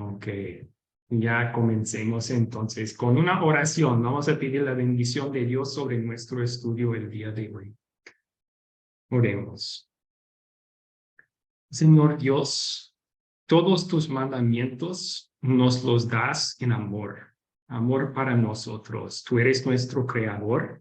Ok, ya comencemos entonces con una oración. Vamos a pedir la bendición de Dios sobre nuestro estudio el día de hoy. Oremos. Señor Dios, todos tus mandamientos nos los das en amor, amor para nosotros. Tú eres nuestro creador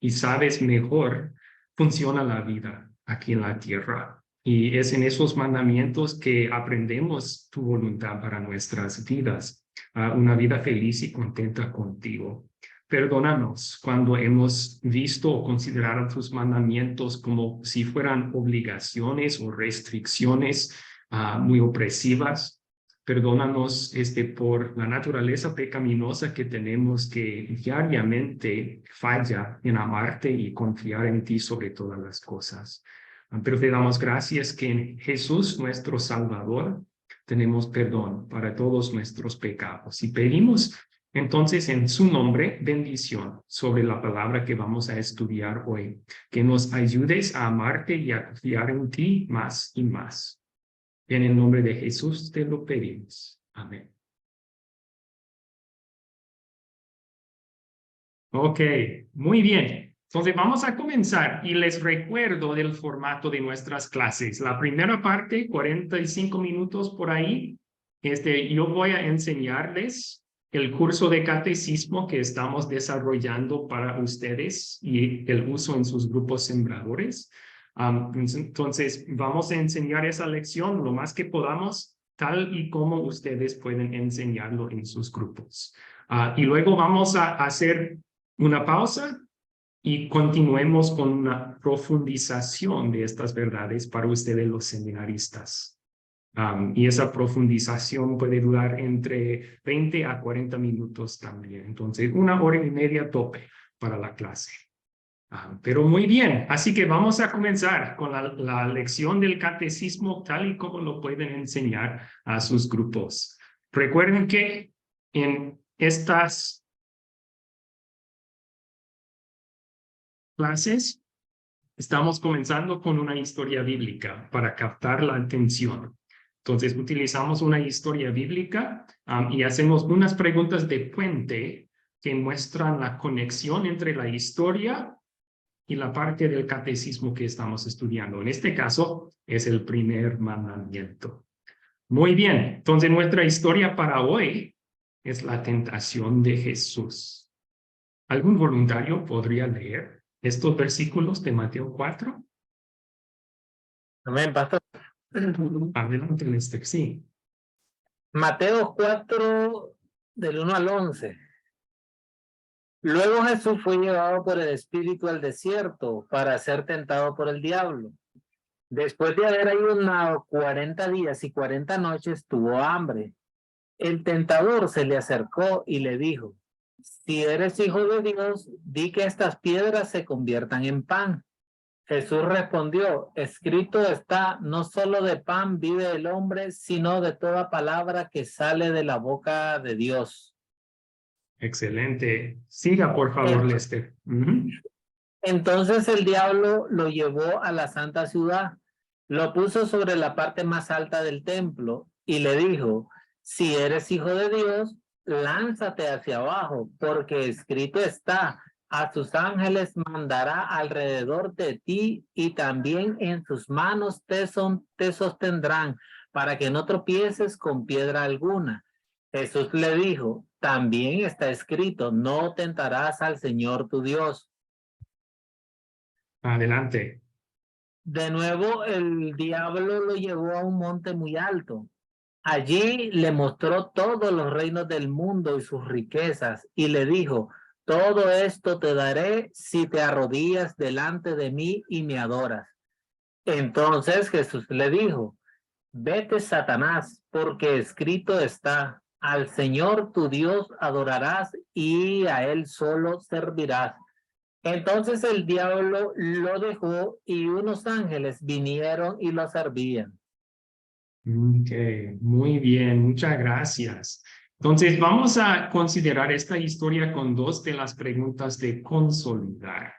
y sabes mejor funciona la vida aquí en la tierra. Y es en esos mandamientos que aprendemos tu voluntad para nuestras vidas, una vida feliz y contenta contigo. Perdónanos cuando hemos visto o considerado tus mandamientos como si fueran obligaciones o restricciones muy opresivas. Perdónanos por la naturaleza pecaminosa que tenemos que diariamente falla en amarte y confiar en ti sobre todas las cosas. Pero te damos gracias que en Jesús, nuestro Salvador, tenemos perdón para todos nuestros pecados. Y pedimos entonces en su nombre bendición sobre la palabra que vamos a estudiar hoy. Que nos ayudes a amarte y a confiar en ti más y más. En el nombre de Jesús te lo pedimos. Amén. Ok, muy bien. Entonces vamos a comenzar y les recuerdo del formato de nuestras clases. La primera parte, 45 minutos por ahí. Yo voy a enseñarles el curso de catecismo que estamos desarrollando para ustedes y el uso en sus grupos sembradores. Entonces vamos a enseñar esa lección lo más que podamos, tal y como ustedes pueden enseñarlo en sus grupos. Y luego vamos a hacer una pausa y continuemos con una profundización de estas verdades para ustedes los seminaristas. Y esa profundización puede durar entre 20 a 40 minutos también. Entonces, 1 hora y media tope para la clase. Pero muy bien, así que vamos a comenzar con la lección del catecismo tal y como lo pueden enseñar a sus grupos. Recuerden que en estas clases, estamos comenzando con una historia bíblica para captar la atención. Entonces, utilizamos una historia bíblica y hacemos unas preguntas de puente que muestran la conexión entre la historia y la parte del catecismo que estamos estudiando. En este caso, es el primer mandamiento. Muy bien, entonces nuestra historia para hoy es la tentación de Jesús. ¿Algún voluntario podría leer estos versículos de Mateo 4? Amén, pastor. Adelante, Lester, sí. Mateo 4, del 1 al 11. Luego Jesús fue llevado por el Espíritu al desierto para ser tentado por el diablo. Después de haber ayunado 40 días y 40 noches, tuvo hambre. El tentador se le acercó y le dijo: si eres hijo de Dios, di que estas piedras se conviertan en pan. Jesús respondió: escrito está, no solo de pan vive el hombre, sino de toda palabra que sale de la boca de Dios. Excelente. Siga, por favor, Lester. Entonces el diablo lo llevó a la santa ciudad, lo puso sobre la parte más alta del templo y le dijo: si eres hijo de Dios, lánzate hacia abajo, porque escrito está, a sus ángeles mandará alrededor de ti y también en sus manos te sostendrán para que no tropieces con piedra alguna. Jesús le dijo: también está escrito, no tentarás al Señor tu Dios. Adelante. De nuevo, el diablo lo llevó a un monte muy alto. Allí le mostró todos los reinos del mundo y sus riquezas, y le dijo: todo esto te daré si te arrodillas delante de mí y me adoras. Entonces Jesús le dijo: vete, Satanás, porque escrito está, al Señor tu Dios adorarás y a Él solo servirás. Entonces el diablo lo dejó y unos ángeles vinieron y lo servían. Okay, muy bien, muchas gracias. Entonces, vamos a considerar esta historia con dos de las preguntas de consolidar,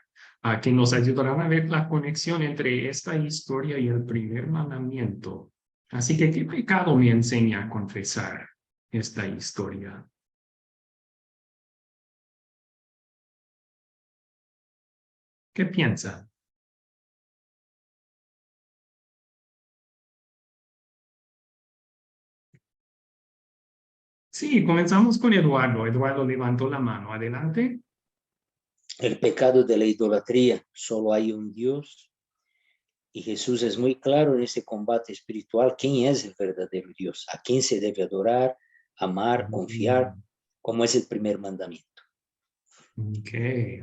que nos ayudarán a ver la conexión entre esta historia y el primer mandamiento. Así que, ¿qué pecado me enseña a confesar? esta historia? ¿Qué piensa? Sí, comenzamos con Eduardo. Eduardo levantó la mano. Adelante. El pecado de la idolatría, solo hay un Dios. Y Jesús es muy claro en ese combate espiritual quién es el verdadero Dios, a quién se debe adorar, amar, confiar, como es el primer mandamiento. Ok,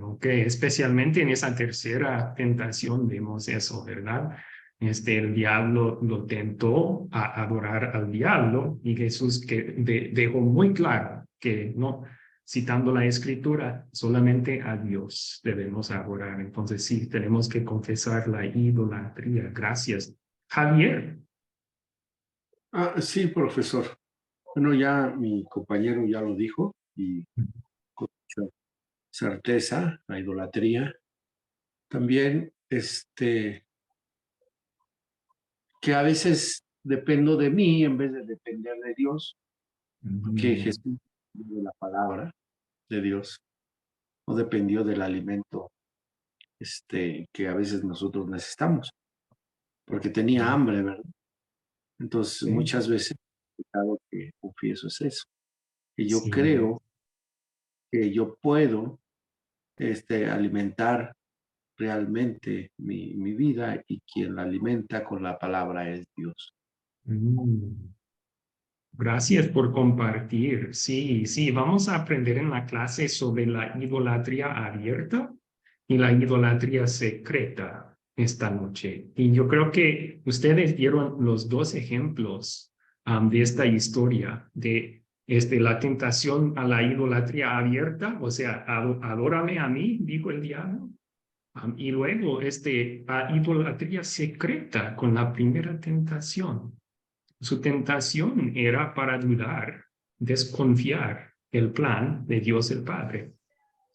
ok. Especialmente en esa tercera tentación vemos eso, ¿verdad? El diablo lo tentó a adorar al diablo y Jesús dejó muy claro que no, citando la escritura, solamente a Dios debemos adorar. Entonces sí, tenemos que confesar la idolatría. Gracias. Javier. Sí, profesor. Bueno, ya mi compañero ya lo dijo y con mucha certeza, la idolatría. También, que a veces dependo de mí en vez de depender de Dios, porque Mm, Jesús de la palabra de Dios no dependió del alimento, que a veces nosotros necesitamos, porque tenía hambre, ¿verdad? Entonces, sí, muchas veces el pecado que confieso es eso, que yo sí. creo que yo puedo alimentar realmente mi vida y quien la alimenta con la palabra es Dios. Mm. Gracias por compartir. Sí, sí, vamos a aprender en la clase sobre la idolatría abierta y la idolatría secreta esta noche. Y yo creo que ustedes dieron los dos ejemplos de esta historia, de la tentación a la idolatría abierta, o sea, adórame a mí, dijo el diablo. Y luego, a idolatría secreta con la primera tentación. Su tentación era para dudar, desconfiar el plan de Dios el Padre.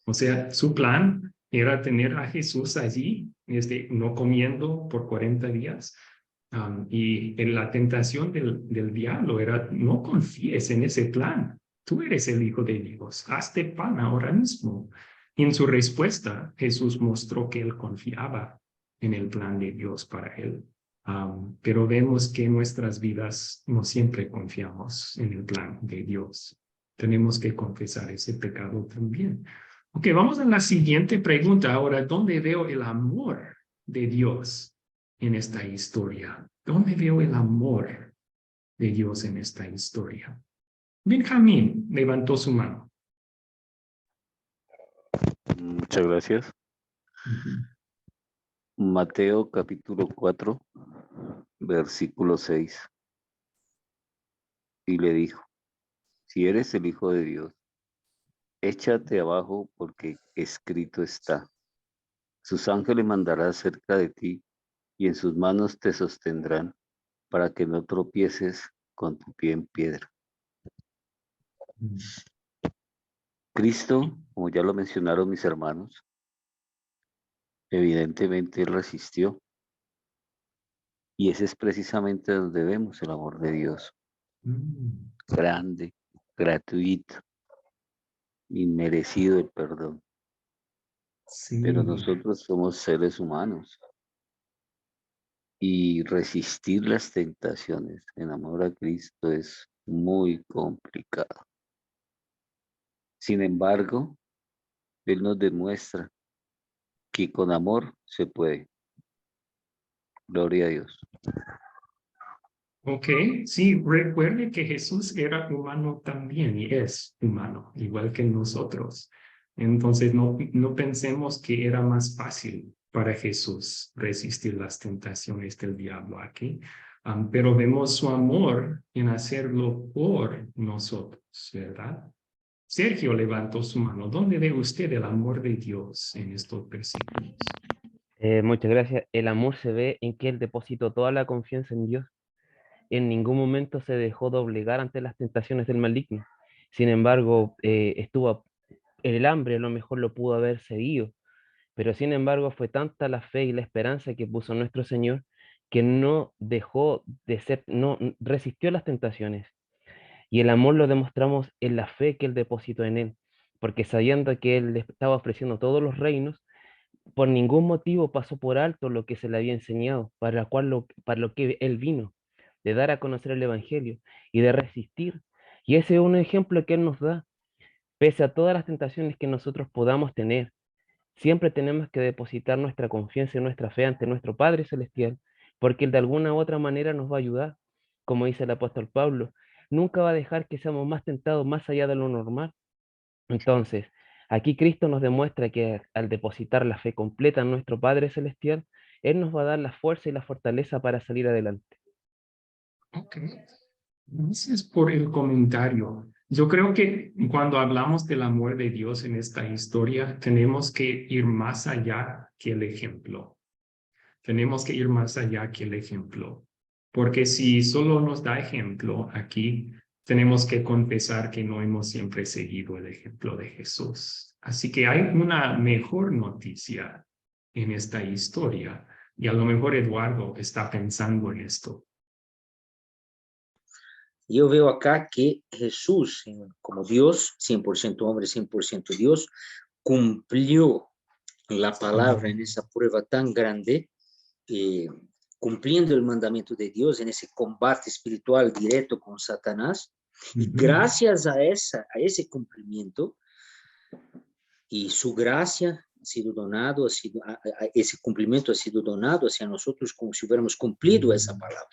O sea, su plan era tener a Jesús allí, no comiendo por 40 días. Y en la tentación del diablo era, no confíes en ese plan. Tú eres el Hijo de Dios. Hazte pan ahora mismo. Y en su respuesta, Jesús mostró que él confiaba en el plan de Dios para él. Pero vemos que en nuestras vidas no siempre confiamos en el plan de Dios. Tenemos que confesar ese pecado también. Ok, vamos a la siguiente pregunta. Ahora, ¿dónde veo el amor de Dios en esta historia? ¿Dónde veo el amor de Dios en esta historia? Benjamín levantó su mano. Muchas gracias. Mateo capítulo 4, versículo 6. Y le dijo, si eres el Hijo de Dios, échate abajo porque escrito está. Sus ángeles mandará cerca de ti y en sus manos te sostendrán para que no tropieces con tu pie en piedra. Cristo, como ya lo mencionaron mis hermanos, evidentemente resistió. Y ese es precisamente donde vemos el amor de Dios. Grande, gratuito, inmerecido el perdón. Sí. Pero nosotros somos seres humanos y resistir las tentaciones en amor a Cristo es muy complicado. Sin embargo, Él nos demuestra que con amor se puede. Gloria a Dios. Ok, sí, recuerde que Jesús era humano también y es humano, igual que nosotros. Entonces, no pensemos que era más fácil para Jesús resistir las tentaciones del diablo aquí, pero vemos su amor en hacerlo por nosotros, ¿verdad? Sergio levantó su mano. ¿Dónde ve usted el amor de Dios en estos versículos? Muchas gracias. El amor se ve en que Él depositó toda la confianza en Dios. En ningún momento se dejó doblegar ante las tentaciones del maligno. Sin embargo, el hambre, a lo mejor lo pudo haber cedido, pero sin embargo fue tanta la fe y la esperanza que puso nuestro Señor que no dejó de ser, no resistió las tentaciones. Y el amor lo demostramos en la fe que Él depositó en Él, porque sabiendo que Él le estaba ofreciendo todos los reinos, por ningún motivo pasó por alto lo que se le había enseñado, para lo que Él vino, de dar a conocer el Evangelio y de resistir. Y ese es un ejemplo que Él nos da, pese a todas las tentaciones que nosotros podamos tener. Siempre tenemos que depositar nuestra confianza y nuestra fe ante nuestro Padre Celestial, porque Él de alguna u otra manera nos va a ayudar. Como dice el apóstol Pablo, nunca va a dejar que seamos más tentados más allá de lo normal. Entonces, aquí Cristo nos demuestra que al depositar la fe completa en nuestro Padre Celestial, Él nos va a dar la fuerza y la fortaleza para salir adelante. Ok, gracias por el comentario. Yo creo que cuando hablamos del amor de Dios en esta historia, tenemos que ir más allá que el ejemplo. Tenemos que ir más allá que el ejemplo. Porque si solo nos da ejemplo aquí, tenemos que confesar que no hemos siempre seguido el ejemplo de Jesús. Así que hay una mejor noticia en esta historia. Y a lo mejor Eduardo está pensando en esto. Yo veo acá que Jesús, como Dios, 100% hombre, 100% Dios, cumplió la palabra en esa prueba tan grande, cumpliendo el mandamiento de Dios en ese combate espiritual directo con Satanás. Y gracias a ese cumplimiento y su gracia ha sido donado, ese cumplimiento ha sido donado hacia nosotros como si hubiéramos cumplido esa palabra.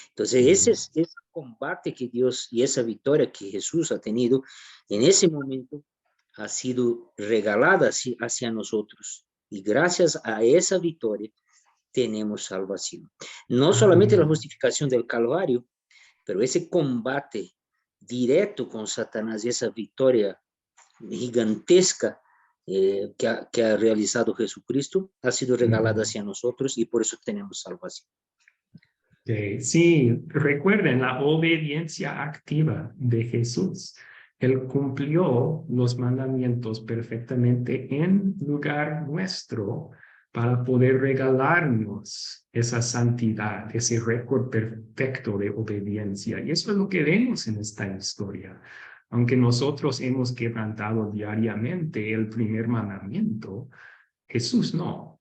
Entonces, ese combate que Dios y esa victoria que Jesús ha tenido en ese momento ha sido regalada hacia nosotros. Y gracias a esa victoria tenemos salvación. No solamente la justificación del Calvario, pero ese combate directo con Satanás y esa victoria gigantesca que ha realizado Jesucristo ha sido regalada hacia nosotros y por eso tenemos salvación. Sí, recuerden la obediencia activa de Jesús. Él cumplió los mandamientos perfectamente en lugar nuestro para poder regalarnos esa santidad, ese récord perfecto de obediencia. Y eso es lo que vemos en esta historia. Aunque nosotros hemos quebrantado diariamente el primer mandamiento, Jesús no.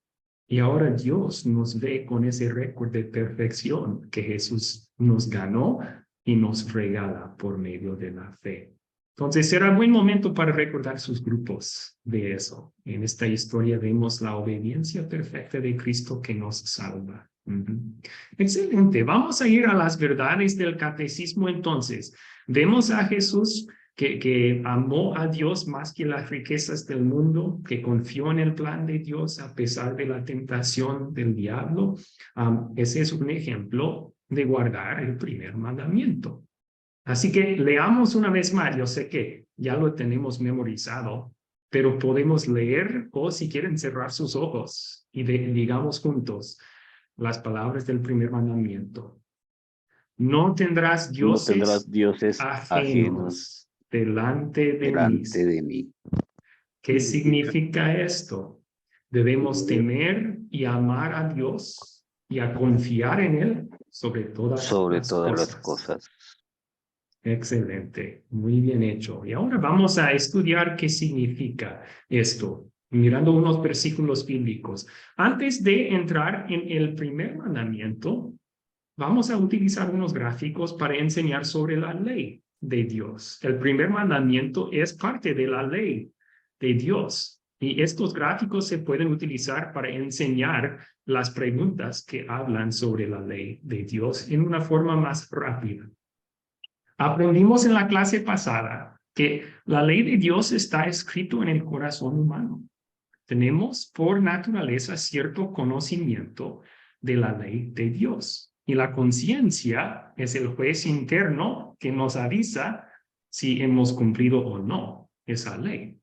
Y ahora Dios nos ve con ese récord de perfección que Jesús nos ganó y nos regala por medio de la fe. Entonces será buen momento para recordar sus grupos de eso. En esta historia vemos la obediencia perfecta de Cristo que nos salva. Excelente. Vamos a ir a las verdades del catecismo entonces. Vemos a Jesús que amó a Dios más que las riquezas del mundo, que confió en el plan de Dios a pesar de la tentación del diablo. Ese es un ejemplo de guardar el primer mandamiento. Así que leamos una vez más. Yo sé que ya lo tenemos memorizado, pero podemos leer o si quieren cerrar sus ojos y digamos juntos las palabras del primer mandamiento. No tendrás No tendrás dioses dioses ajenos delante delante de mí. ¿Qué significa esto? Debemos temer y amar a Dios y a confiar en Él sobre todas las cosas. Excelente, muy bien hecho. Y ahora vamos a estudiar qué significa esto, mirando unos versículos bíblicos. Antes de entrar en el primer mandamiento, vamos a utilizar unos gráficos para enseñar sobre la ley de Dios. El primer mandamiento es parte de la ley de Dios. Y estos gráficos se pueden utilizar para enseñar las preguntas que hablan sobre la ley de Dios en una forma más rápida. Aprendimos en la clase pasada que la ley de Dios está escrito en el corazón humano. Tenemos por naturaleza cierto conocimiento de la ley de Dios. Y la conciencia es el juez interno que nos avisa si hemos cumplido o no esa ley.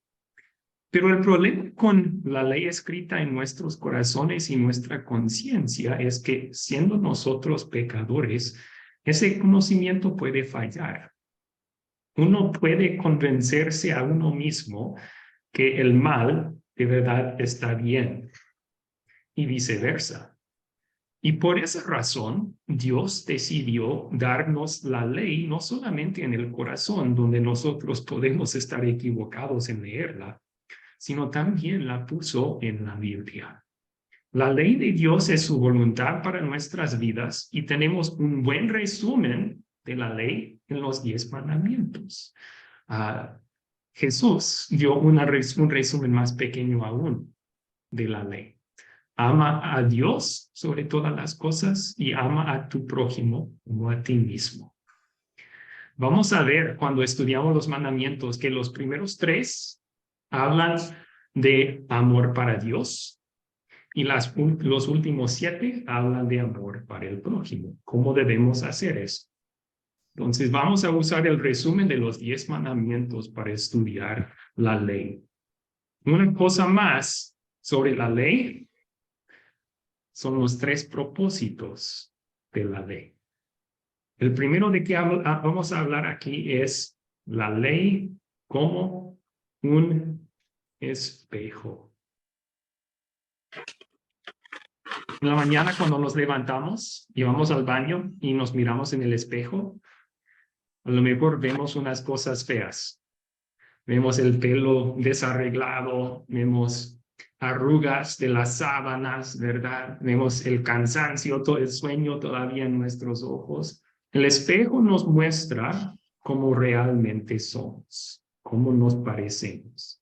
Pero el problema con la ley escrita en nuestros corazones y nuestra conciencia es que siendo nosotros pecadores, ese conocimiento puede fallar. Uno puede convencerse a uno mismo que el mal de verdad está bien y viceversa. Y por esa razón, Dios decidió darnos la ley no solamente en el corazón, donde nosotros podemos estar equivocados en leerla, sino también la puso en la Biblia. La ley de Dios es su voluntad para nuestras vidas y tenemos un buen resumen de la ley en los 10 mandamientos. Jesús dio un resumen más pequeño aún de la ley. Ama a Dios sobre todas las cosas y ama a tu prójimo como a ti mismo. Vamos a ver cuando estudiamos los mandamientos que los primeros 3 hablan de amor para Dios y los últimos 7 hablan de amor para el prójimo. ¿Cómo debemos hacer eso? Entonces vamos a usar el resumen de los 10 mandamientos para estudiar la ley. Una cosa más sobre la ley son los 3 propósitos de la ley. El primero de que vamos a hablar aquí es la ley como un espejo. En la mañana cuando nos levantamos y vamos al baño y nos miramos en el espejo, a lo mejor vemos unas cosas feas. Vemos el pelo desarreglado, vemos arrugas de las sábanas, ¿verdad? Vemos el cansancio, todo el sueño todavía en nuestros ojos. El espejo nos muestra cómo realmente somos, cómo nos parecemos.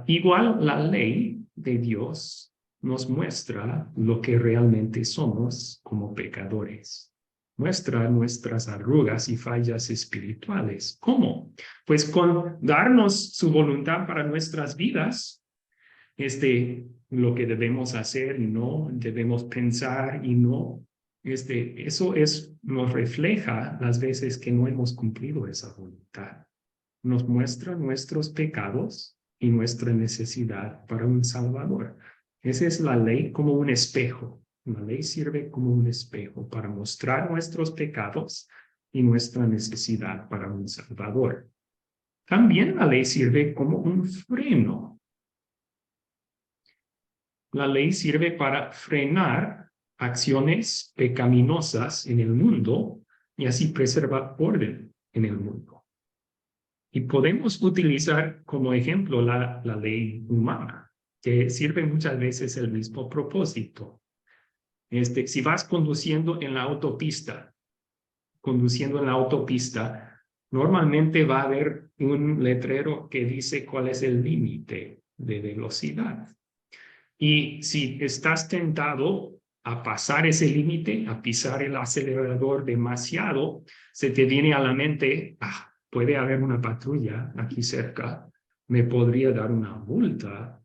Igual la ley de Dios nos muestra lo que realmente somos como pecadores. Muestra nuestras arrugas y fallas espirituales. ¿Cómo? Pues con darnos su voluntad para nuestras vidas, lo que debemos hacer y no, debemos pensar y no. Eso nos refleja las veces que no hemos cumplido esa voluntad. Nos muestra nuestros pecados y nuestra necesidad para un Salvador. Esa es la ley como un espejo. La ley sirve como un espejo para mostrar nuestros pecados y nuestra necesidad para un Salvador. También la ley sirve como un freno. La ley sirve para frenar acciones pecaminosas en el mundo y así preservar orden en el mundo. Y podemos utilizar como ejemplo la ley humana, que sirve muchas veces el mismo propósito. Si vas conduciendo en la autopista, normalmente va a haber un letrero que dice cuál es el límite de velocidad. Y si estás tentado a pasar ese límite, a pisar el acelerador demasiado, se te viene a la mente, puede haber una patrulla aquí cerca, me podría dar una multa.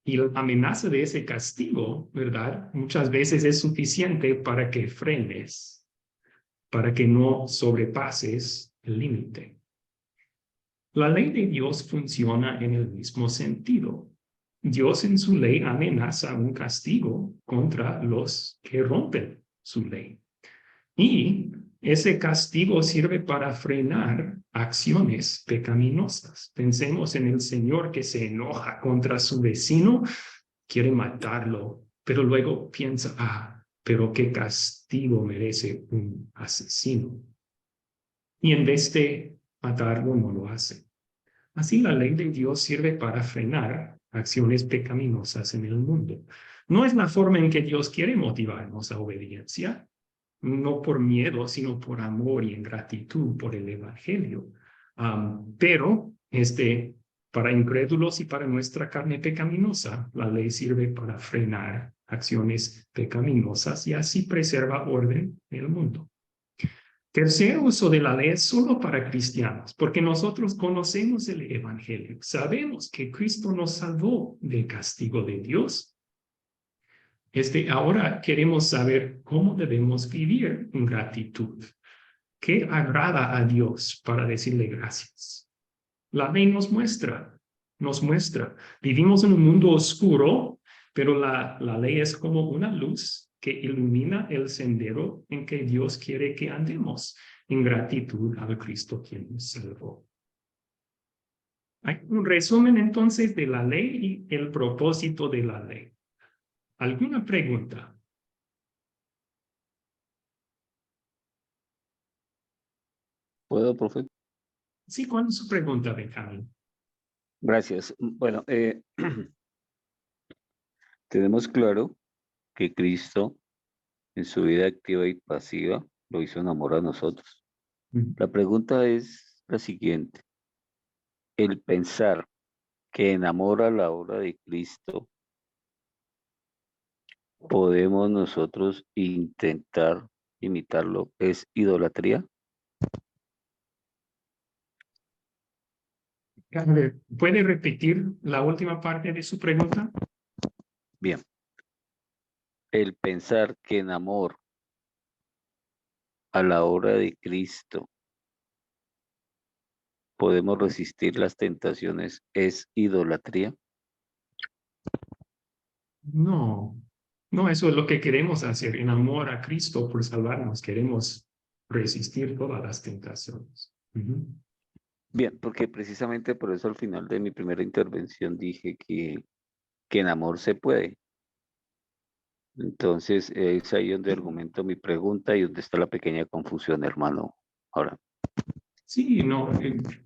Y la amenaza de ese castigo, ¿verdad? Muchas veces es suficiente para que frenes, para que no sobrepases el límite. La ley de Dios funciona en el mismo sentido. Dios en su ley amenaza un castigo contra los que rompen su ley. Y ese castigo sirve para frenar acciones pecaminosas. Pensemos en el Señor que se enoja contra su vecino, quiere matarlo, pero luego piensa, pero qué castigo merece un asesino. Y en vez de matarlo, no lo hace. Así la ley de Dios sirve para frenar acciones pecaminosas en el mundo. No es la forma en que Dios quiere motivarnos a obediencia, no por miedo, sino por amor y en gratitud por el Evangelio. Pero para incrédulos y para nuestra carne pecaminosa, la ley sirve para frenar acciones pecaminosas y así preserva orden en el mundo. Tercer uso de la ley es solo para cristianos, porque nosotros conocemos el Evangelio. Sabemos que Cristo nos salvó del castigo de Dios. Ahora queremos saber cómo debemos vivir en gratitud. ¿Qué agrada a Dios para decirle gracias? La ley nos muestra. Vivimos en un mundo oscuro, pero la ley es como una luz que ilumina el sendero en que Dios quiere que andemos en gratitud al Cristo quien nos salvó. Hay un resumen entonces de la ley y el propósito de la ley. ¿Alguna pregunta? ¿Puedo, profe? Sí, ¿cuál es su pregunta, Benjamín? Gracias. Bueno, tenemos claro que Cristo en su vida activa y pasiva lo hizo en amor a nosotros. La pregunta es la siguiente. El pensar que enamora la obra de Cristo, ¿podemos nosotros intentar imitarlo? ¿Es idolatría? A ver, ¿puede repetir la última parte de su pregunta? Bien. El pensar que en amor a la obra de Cristo podemos resistir las tentaciones, ¿es idolatría? No, no, eso es lo que queremos hacer. En amor a Cristo por salvarnos, queremos resistir todas las tentaciones. Ujú. Bien, porque precisamente por eso al final de mi primera intervención dije que en amor se puede. Entonces es ahí donde argumento mi pregunta y donde está la pequeña confusión, hermano. Ahora, Sí, no,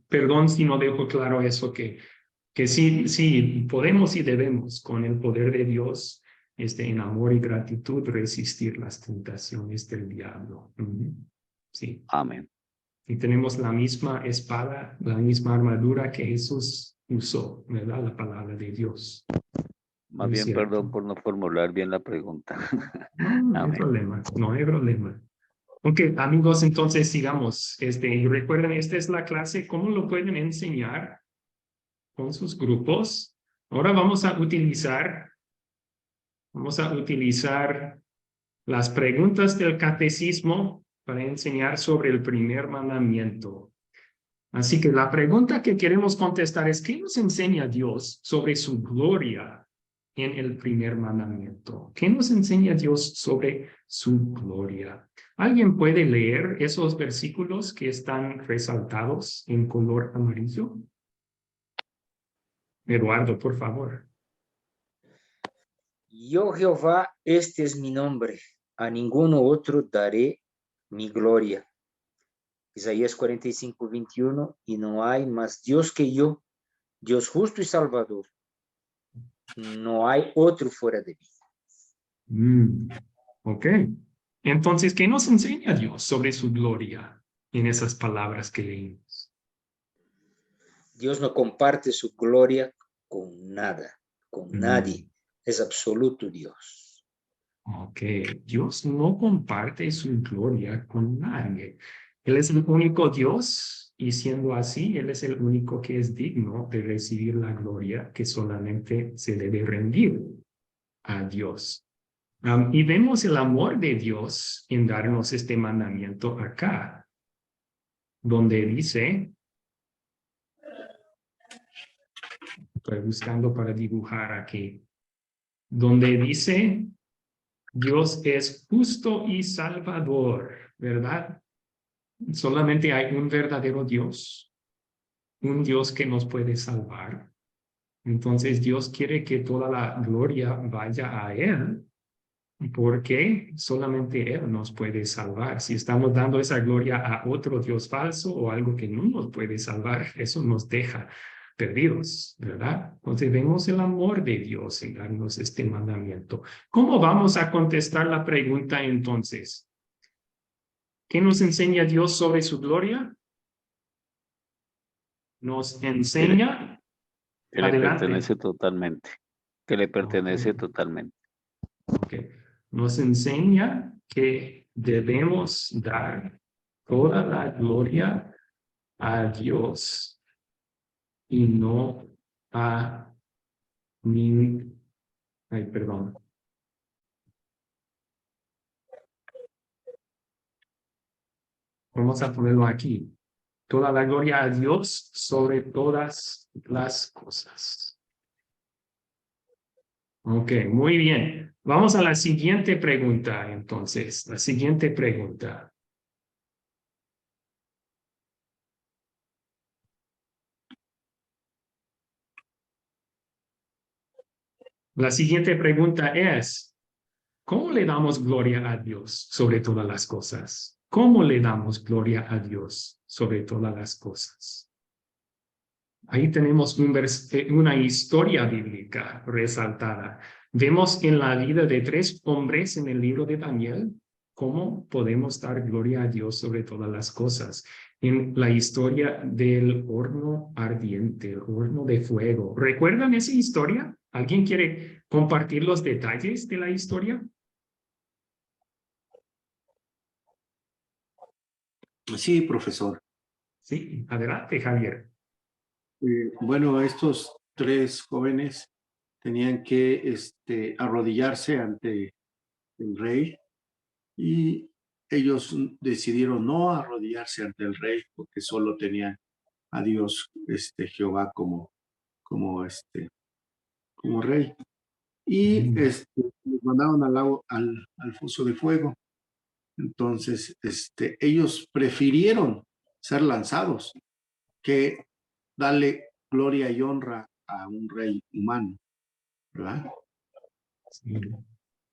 perdón si no dejo claro eso, que sí, sí, podemos y debemos con el poder de Dios, en amor y gratitud, resistir las tentaciones del diablo. Ujú. Sí, amén. y tenemos la misma espada, la misma armadura que Jesús usó, ¿verdad? La palabra de Dios. Más Muy bien, perdón cierto. por no formular bien la pregunta. No, no hay Amén. problema, no hay problema. Ok, amigos, entonces sigamos. Y recuerden, esta es la clase, ¿cómo lo pueden enseñar con sus grupos? Ahora vamos a utilizar las preguntas del catecismo para enseñar sobre el primer mandamiento. Así que la pregunta que queremos contestar es, ¿qué nos enseña Dios sobre su gloria en el primer mandamiento? ¿Qué nos enseña Dios sobre su gloria? ¿Alguien puede leer esos versículos que están resaltados en color amarillo? Eduardo, por favor. Yo Jehová, este es mi nombre, a ninguno otro daré mi gloria. Isaías 45, 21, y no hay más Dios que yo, Dios justo y salvador. No hay otro fuera de mí. Ok. Entonces, ¿qué nos enseña Dios sobre su gloria en esas palabras que leímos? Dios no comparte su gloria con nada, con Mm, nadie. Es absoluto Dios. ok. Dios no comparte su gloria con nadie. Él es el único Dios y siendo así, Él es el único que es digno de recibir la gloria que solamente se debe rendir a Dios. Y vemos el amor de Dios en darnos este mandamiento acá, donde dice, estoy buscando para dibujar aquí, donde dice, Dios es justo y salvador, ¿verdad? Solamente hay un verdadero Dios, un Dios que nos puede salvar. Entonces Dios quiere que toda la gloria vaya a Él, porque solamente Él nos puede salvar. Si estamos dando esa gloria a otro Dios falso o algo que no nos puede salvar, eso nos deja perdidos, ¿verdad? Entonces vemos el amor de Dios en darnos este mandamiento. ¿Cómo vamos a contestar la pregunta entonces? ¿Qué nos enseña Dios sobre su gloria? Nos Que le, enseña, que le adelante. pertenece totalmente. Que le Ok, pertenece totalmente. ok. Nos enseña que debemos dar toda la gloria a Dios y no a mi, ay, perdón. Vamos a ponerlo aquí. Toda la gloria a Dios sobre todas las cosas. Ok, muy bien. Vamos a la siguiente pregunta, entonces. La siguiente pregunta. La siguiente pregunta es, ¿cómo le damos gloria a Dios sobre todas las cosas? ¿Cómo le damos gloria a Dios sobre todas las cosas? Ahí tenemos una historia bíblica resaltada. Vemos en la vida de 3 hombres en el libro de Daniel cómo podemos dar gloria a Dios sobre todas las cosas. En la historia del horno ardiente, el horno de fuego. ¿Recuerdan esa historia? ¿Alguien quiere compartir los detalles de la historia? Sí, profesor. Sí, adelante, Javier. Bueno, estos 3 jóvenes tenían que arrodillarse ante el rey y ellos decidieron no arrodillarse ante el rey porque solo tenían a Dios, Jehová como rey. Y los mandaron al foso de fuego. Entonces, ellos prefirieron ser lanzados que darle gloria y honra a un rey humano, ¿verdad? Sí.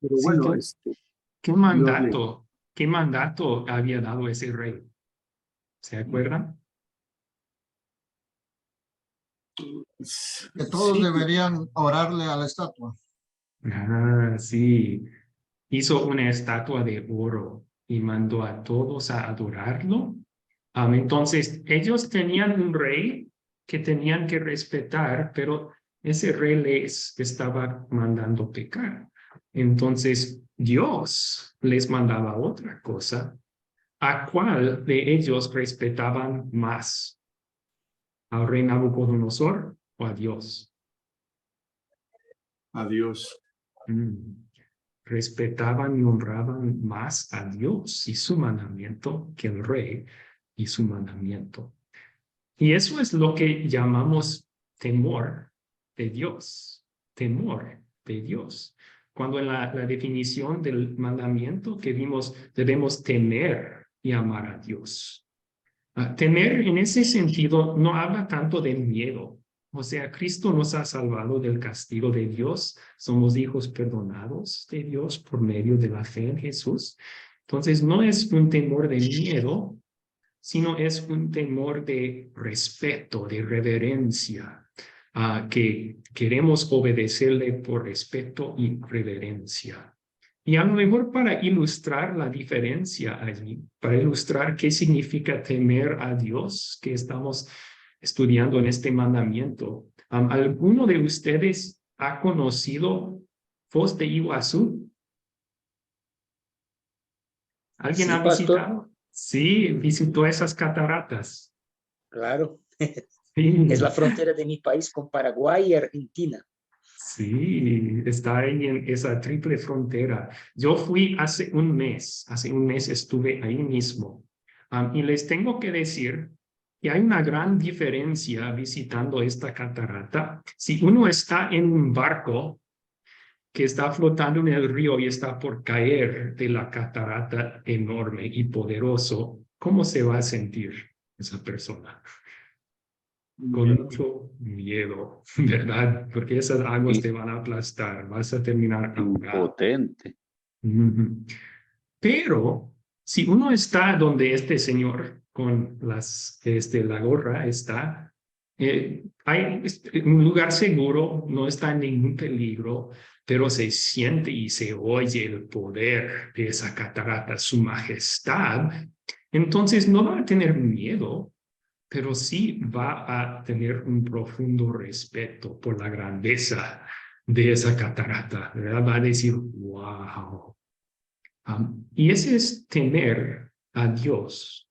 Pero Sí, bueno, Dios le... qué mandato había dado ese rey? ¿Se acuerdan? Que todos Sí, deberían orarle a la estatua. Ah, sí. Hizo una estatua de oro y mandó a todos a adorarlo. Entonces, ellos tenían un rey que tenían que respetar, pero ese rey les estaba mandando pecar. Entonces, Dios les mandaba otra cosa. ¿A cuál de ellos respetaban más? ¿Al rey Nabucodonosor o a Dios? a Dios. Respetaban y honraban más a Dios y su mandamiento que el rey y su mandamiento. Y eso es lo que llamamos temor de Dios, temor de Dios. Cuando en la definición del mandamiento que vimos, debemos temer y amar a Dios. Temer en ese sentido no habla tanto de miedo. O sea, Cristo nos ha salvado del castigo de Dios. Somos hijos perdonados de Dios por medio de la fe en Jesús. Entonces, no es un temor de miedo, sino es un temor de respeto, de reverencia, que queremos obedecerle por respeto y reverencia. Y a lo mejor para ilustrar la diferencia allí, para ilustrar qué significa temer a Dios que estamos estudiando en este mandamiento, ¿alguno de ustedes ha conocido Foz de Iguazú? ¿Alguien Sí, ha pastor, visitado? Sí, visitó esas cataratas. claro. Es Sí, la frontera de mi país con Paraguay y Argentina. sí, está ahí en esa triple frontera. Yo fui hace un mes estuve ahí mismo. Y les tengo que decir que hay una gran diferencia visitando esta catarata. Si uno está en un barco que está flotando en el río y está por caer de la catarata enorme y poderoso, ¿cómo se va a sentir esa persona? Con mucho miedo, ¿verdad? Porque esas aguas Y te van a aplastar, vas a terminar ahogado. impotente. Ujú. Pero si uno está donde este señor con la gorra está, hay un lugar seguro, no está en ningún peligro, pero se siente y se oye el poder de esa catarata, su majestad. Entonces no va a tener miedo, pero sí va a tener un profundo respeto por la grandeza de esa catarata, ¿verdad? Va a decir, wow. Y ese es temer a Dios.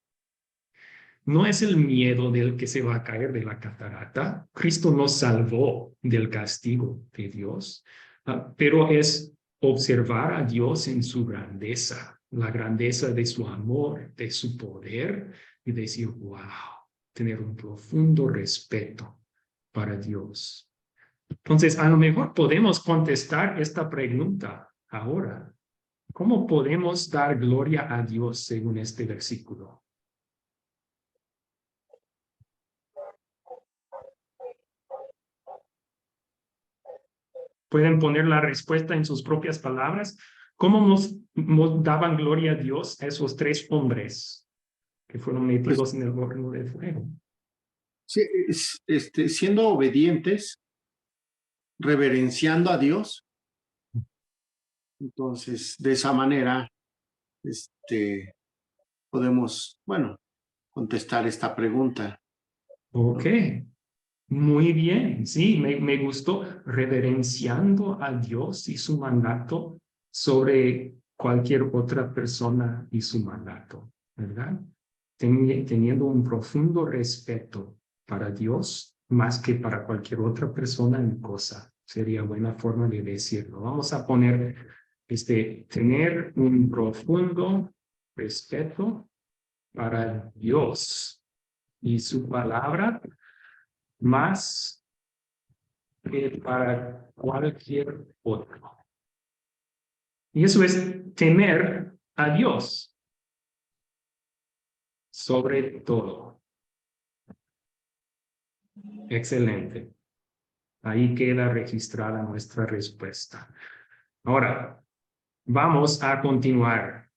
No es el miedo del que se va a caer de la catarata. Cristo nos salvó del castigo de Dios, pero es observar a Dios en su grandeza, la grandeza de su amor, de su poder, y decir, wow, tener un profundo respeto para Dios. Entonces, a lo mejor podemos contestar esta pregunta ahora. ¿Cómo podemos dar gloria a Dios según este versículo? Pueden poner la respuesta en sus propias palabras. ¿Cómo nos daban gloria a Dios a esos tres hombres que fueron metidos en el horno de fuego? Sí, siendo obedientes, reverenciando a Dios. Entonces, de esa manera, podemos, bueno, contestar esta pregunta. Ok, muy bien, sí, me gustó, reverenciando a Dios y su mandato sobre cualquier otra persona y su mandato, ¿verdad? Teniendo un profundo respeto para Dios más que para cualquier otra persona y cosa. Sería buena forma de decirlo. Vamos a poner, tener un profundo respeto para Dios y su palabra más que para cualquier otro. Y eso es temer a Dios sobre todo. Excelente. Ahí queda registrada nuestra respuesta. Ahora, vamos a continuar.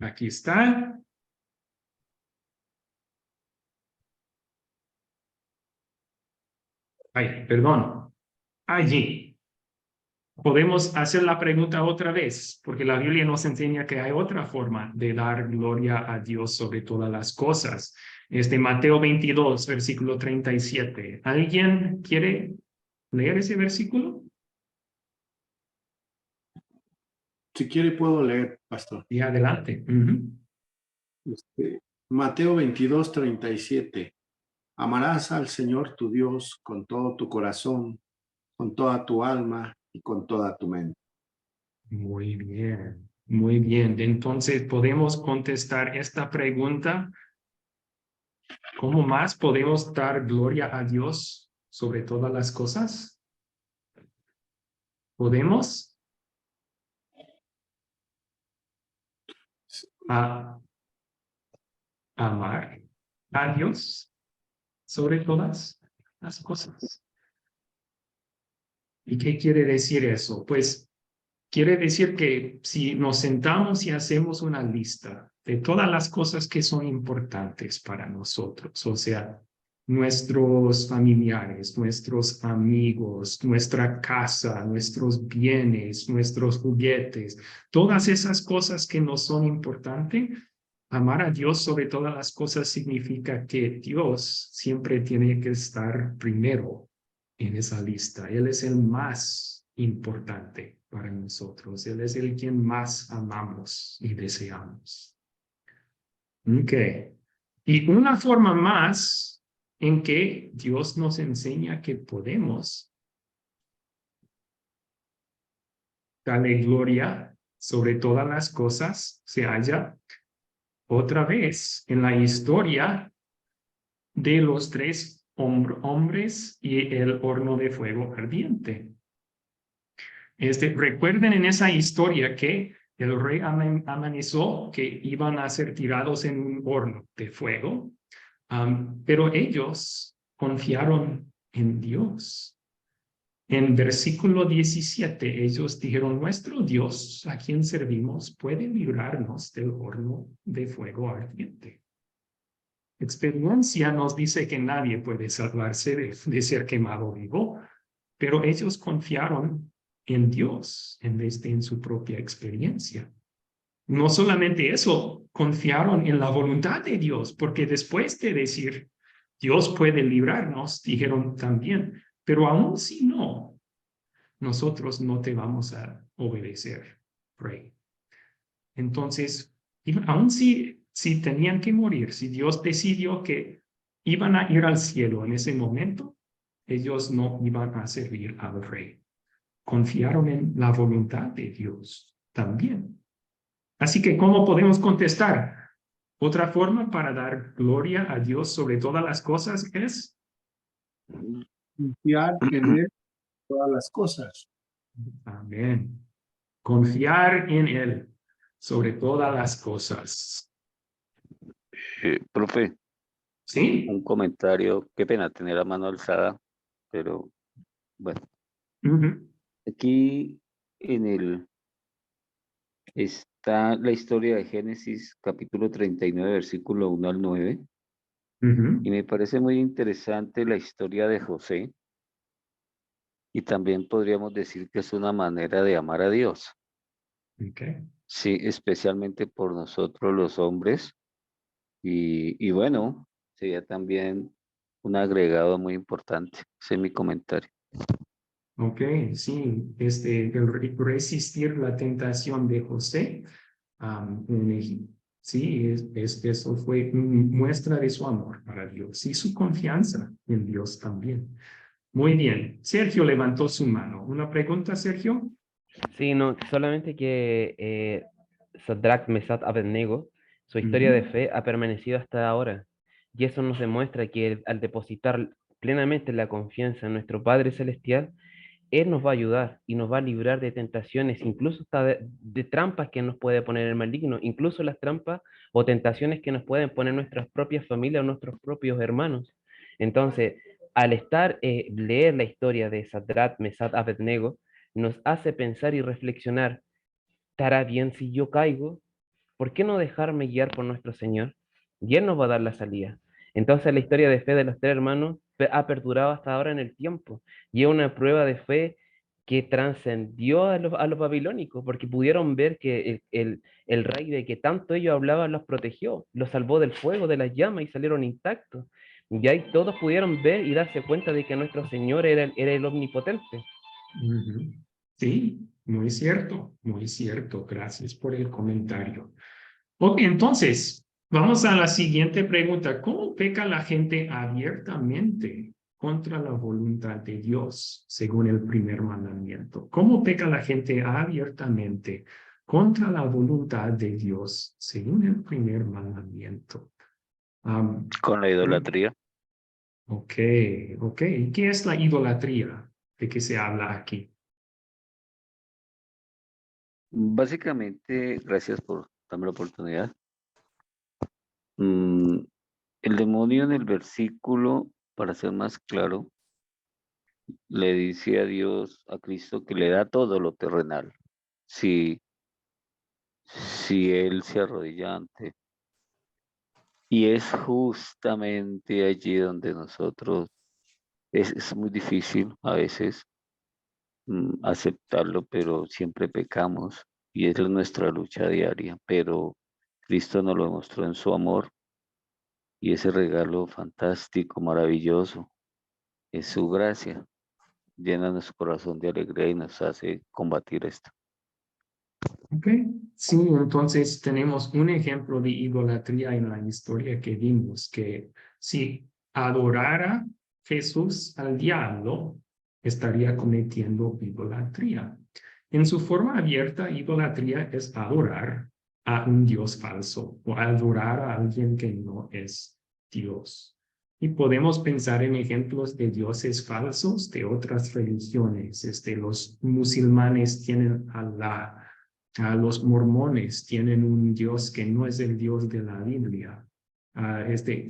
Aquí está. Ay, perdón. Allí. Podemos hacer la pregunta otra vez, porque la Biblia nos enseña que hay otra forma de dar gloria a Dios sobre todas las cosas. Mateo 22, versículo 37. ¿Alguien quiere leer ese versículo? Si quiere, puedo leer, pastor. Y adelante. Mateo 22, 37. Amarás al Señor tu Dios con todo tu corazón, con toda tu alma y con toda tu mente. Muy bien, muy bien. Entonces, ¿podemos contestar esta pregunta? ¿Cómo más podemos dar gloria a Dios sobre todas las cosas? ¿Podemos? Amar a Dios sobre todas las cosas. ¿Y qué quiere decir eso? Pues quiere decir que si nos sentamos y hacemos una lista de todas las cosas que son importantes para nosotros, o sea, nuestros familiares, nuestros amigos, nuestra casa, nuestros bienes, nuestros juguetes, todas esas cosas que nos son importantes, amar a Dios sobre todas las cosas significa que Dios siempre tiene que estar primero en esa lista. Él es el más importante para nosotros. Él es el quien más amamos y deseamos. Ok. Y una forma más en que Dios nos enseña que podemos darle gloria sobre todas las cosas se halla otra vez en la historia de los tres hombres y el horno de fuego ardiente. Recuerden en esa historia que el rey amenazó que iban a ser tirados en un horno de fuego, pero ellos confiaron en Dios. En versículo 17, ellos dijeron, nuestro Dios, a quien servimos, puede librarnos del horno de fuego ardiente. Experiencia nos dice que nadie puede salvarse de ser quemado vivo, pero ellos confiaron en Dios en vez de en su propia experiencia. No solamente eso, confiaron en la voluntad de Dios, porque después de decir, Dios puede librarnos, dijeron también, pero aún si no, nosotros no te vamos a obedecer, rey. Entonces, aún si tenían que morir, si Dios decidió que iban a ir al cielo en ese momento, ellos no iban a servir al rey. Confiaron en la voluntad de Dios también. Así que, ¿cómo podemos contestar? Otra forma para dar gloria a Dios sobre todas las cosas es Confiar en Él todas las cosas. amén. Confiar en Él sobre todas las cosas. Profe, ¿Sí? un comentario. Qué pena tener la mano alzada. pero bueno, Ujú, aquí está la historia de Génesis, capítulo 39, versículo 1 al 9, ujú. y me parece muy interesante la historia de José, y también podríamos decir que es una manera de amar a Dios, Okay. sí, especialmente por nosotros los hombres, y bueno, sería también un agregado muy importante, ese es mi comentario. Ok, sí, resistir la tentación de José en Egipto. Sí, eso fue muestra de su amor para Dios y su confianza en Dios también. Muy bien. Sergio levantó su mano. ¿Una pregunta, Sergio? Sí, no, solamente que Sadrach, Mesach, Abednego, su historia de Ujú. fe ha permanecido hasta ahora. Y eso nos demuestra que al depositar plenamente la confianza en nuestro Padre Celestial, Él nos va a ayudar y nos va a librar de tentaciones, incluso hasta de trampas que nos puede poner el maligno, incluso las trampas o tentaciones que nos pueden poner nuestras propias familias o nuestros propios hermanos. Entonces, al leer la historia de Sadrach, Mesach, Abednego, nos hace pensar y reflexionar, ¿estará bien si yo caigo? ¿Por qué no dejarme guiar por nuestro Señor? Y Él nos va a dar la salida. Entonces la historia de fe de los tres hermanos ha perdurado hasta ahora en el tiempo y es una prueba de fe que trascendió a los babilónicos, porque pudieron ver que el rey de que tanto ellos hablaban los protegió, los salvó del fuego, de las llamas y salieron intactos. Y ahí todos pudieron ver y darse cuenta de que nuestro Señor era el omnipotente. Ujú. Sí, muy cierto, muy cierto. Gracias por el comentario. Ok, entonces, vamos a la siguiente pregunta. ¿Cómo peca la gente abiertamente contra la voluntad de Dios, según el primer mandamiento? ¿Cómo peca la gente abiertamente contra la voluntad de Dios, según el primer mandamiento? Am, Con la idolatría. ok, ok. ¿Qué es la idolatría de que se habla aquí? Básicamente, gracias por darme la oportunidad. Mm, el demonio en el versículo, para ser más claro, le dice a Dios, a Cristo, que le da todo lo terrenal. Si, si él se arrodilla ante. Y es justamente allí donde nosotros, es muy difícil a veces aceptarlo, pero siempre pecamos y es nuestra lucha diaria. Pero Cristo nos lo demostró en su amor y ese regalo fantástico, maravilloso, es su gracia. Llena nuestro corazón de alegría y nos hace combatir esto. Ok, sí, entonces tenemos un ejemplo de idolatría en la historia que vimos, que si adorara Jesús al diablo, estaría cometiendo idolatría. En su forma abierta, idolatría es adorar a un Dios falso o adorar a alguien que no es Dios. Y podemos pensar en ejemplos de dioses falsos de otras religiones. Los musulmanes tienen Alá. Los mormones tienen un Dios que no es el Dios de la Biblia.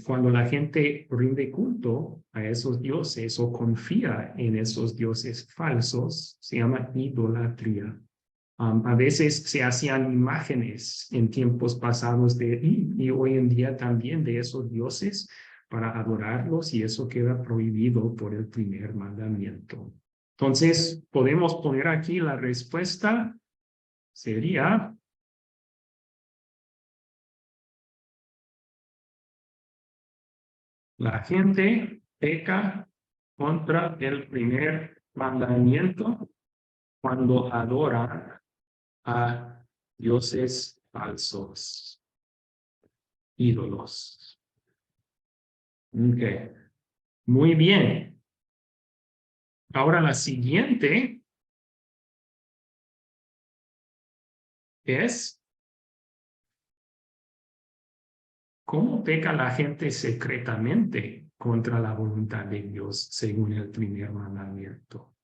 Cuando la gente rinde culto a esos dioses o confía en esos dioses falsos, se llama idolatría. A veces se hacían imágenes en tiempos pasados y hoy en día también de esos dioses para adorarlos y eso queda prohibido por el primer mandamiento. Entonces, podemos poner aquí la respuesta sería la gente peca contra el primer mandamiento cuando adora a dioses falsos, ídolos. Okay. Muy bien. Ahora la siguiente es ¿cómo peca la gente secretamente contra la voluntad de Dios según el primer mandamiento?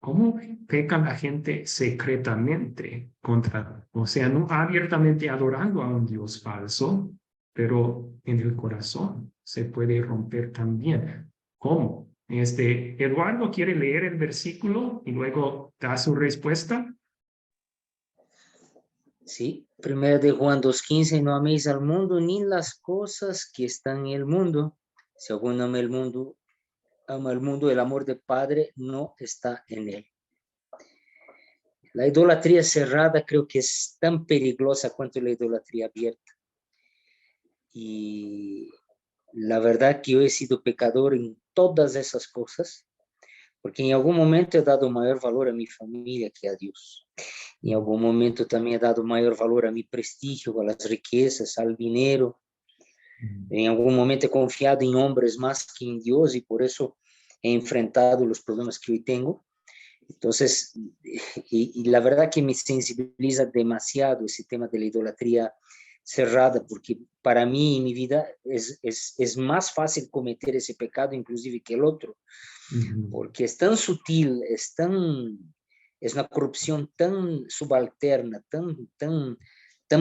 ¿Cómo peca la gente secretamente contra, o sea, no abiertamente adorando a un Dios falso, pero en el corazón se puede romper también? ¿Cómo? Eduardo quiere leer el versículo y luego da su respuesta. Sí, primera de Juan 2:15, no améis al mundo ni las cosas que están en el mundo. Si alguno ama el mundo, el amor del Padre no está en él. La idolatría cerrada creo que es tan peligrosa cuanto la idolatría abierta. Y la verdad que yo he sido pecador en todas esas cosas, porque en algún momento he dado mayor valor a mi familia que a Dios. En algún momento también he dado mayor valor a mi prestigio, a las riquezas, al dinero. En algún momento he confiado en hombres más que en Dios y por eso he enfrentado los problemas que hoy tengo. Entonces, y la verdad que me sensibiliza demasiado ese tema de la idolatría cerrada, porque para mí en mi vida es más fácil cometer ese pecado inclusive que el otro, porque es tan sutil, es una corrupción tan subalterna, tan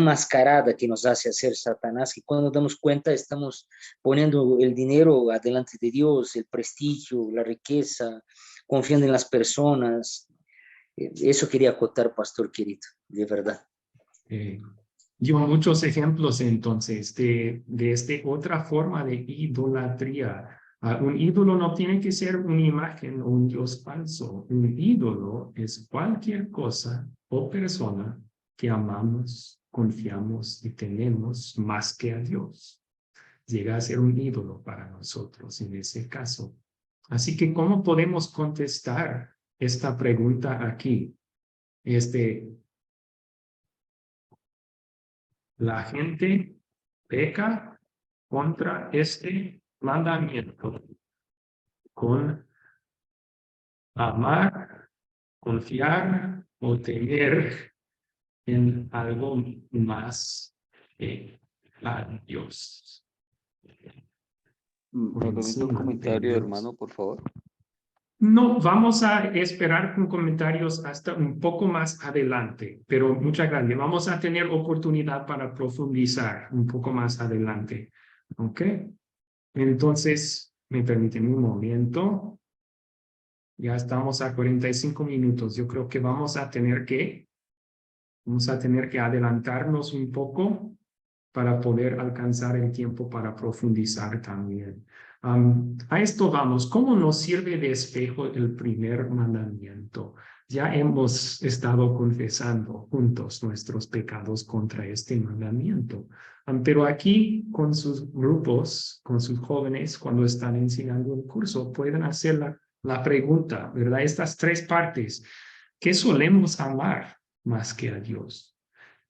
mascarada que nos hace hacer Satanás, que cuando damos cuenta estamos poniendo el dinero adelante de Dios, el prestigio, la riqueza, confiando en las personas. Eso quería acotar, pastor querido, de verdad. Dio muchos ejemplos entonces de otra forma de idolatría. Un ídolo no tiene que ser una imagen o un dios falso. Un ídolo es cualquier cosa o persona que amamos, confiamos y tenemos más que a Dios. Llega a ser un ídolo para nosotros en ese caso. Así que, ¿cómo podemos contestar esta pregunta aquí? La gente peca contra este mandamiento con amar, confiar o temer en algo más que a Dios. ¿Me permite un comentario, hermano, por favor? No, vamos a esperar con comentarios hasta un poco más adelante, pero muchas gracias. Vamos a tener oportunidad para profundizar un poco más adelante. ¿Ok? Entonces, me permiten un momento. Ya estamos a 45 minutos. Yo creo que vamos a tener que adelantarnos un poco para poder alcanzar el tiempo para profundizar también. A esto vamos. ¿Cómo nos sirve de espejo el primer mandamiento? Ya hemos estado confesando juntos nuestros pecados contra este mandamiento. Pero aquí con sus grupos, con sus jóvenes, cuando están enseñando el curso, pueden hacer la pregunta, ¿verdad? Estas tres partes. ¿Qué solemos amar más que a Dios?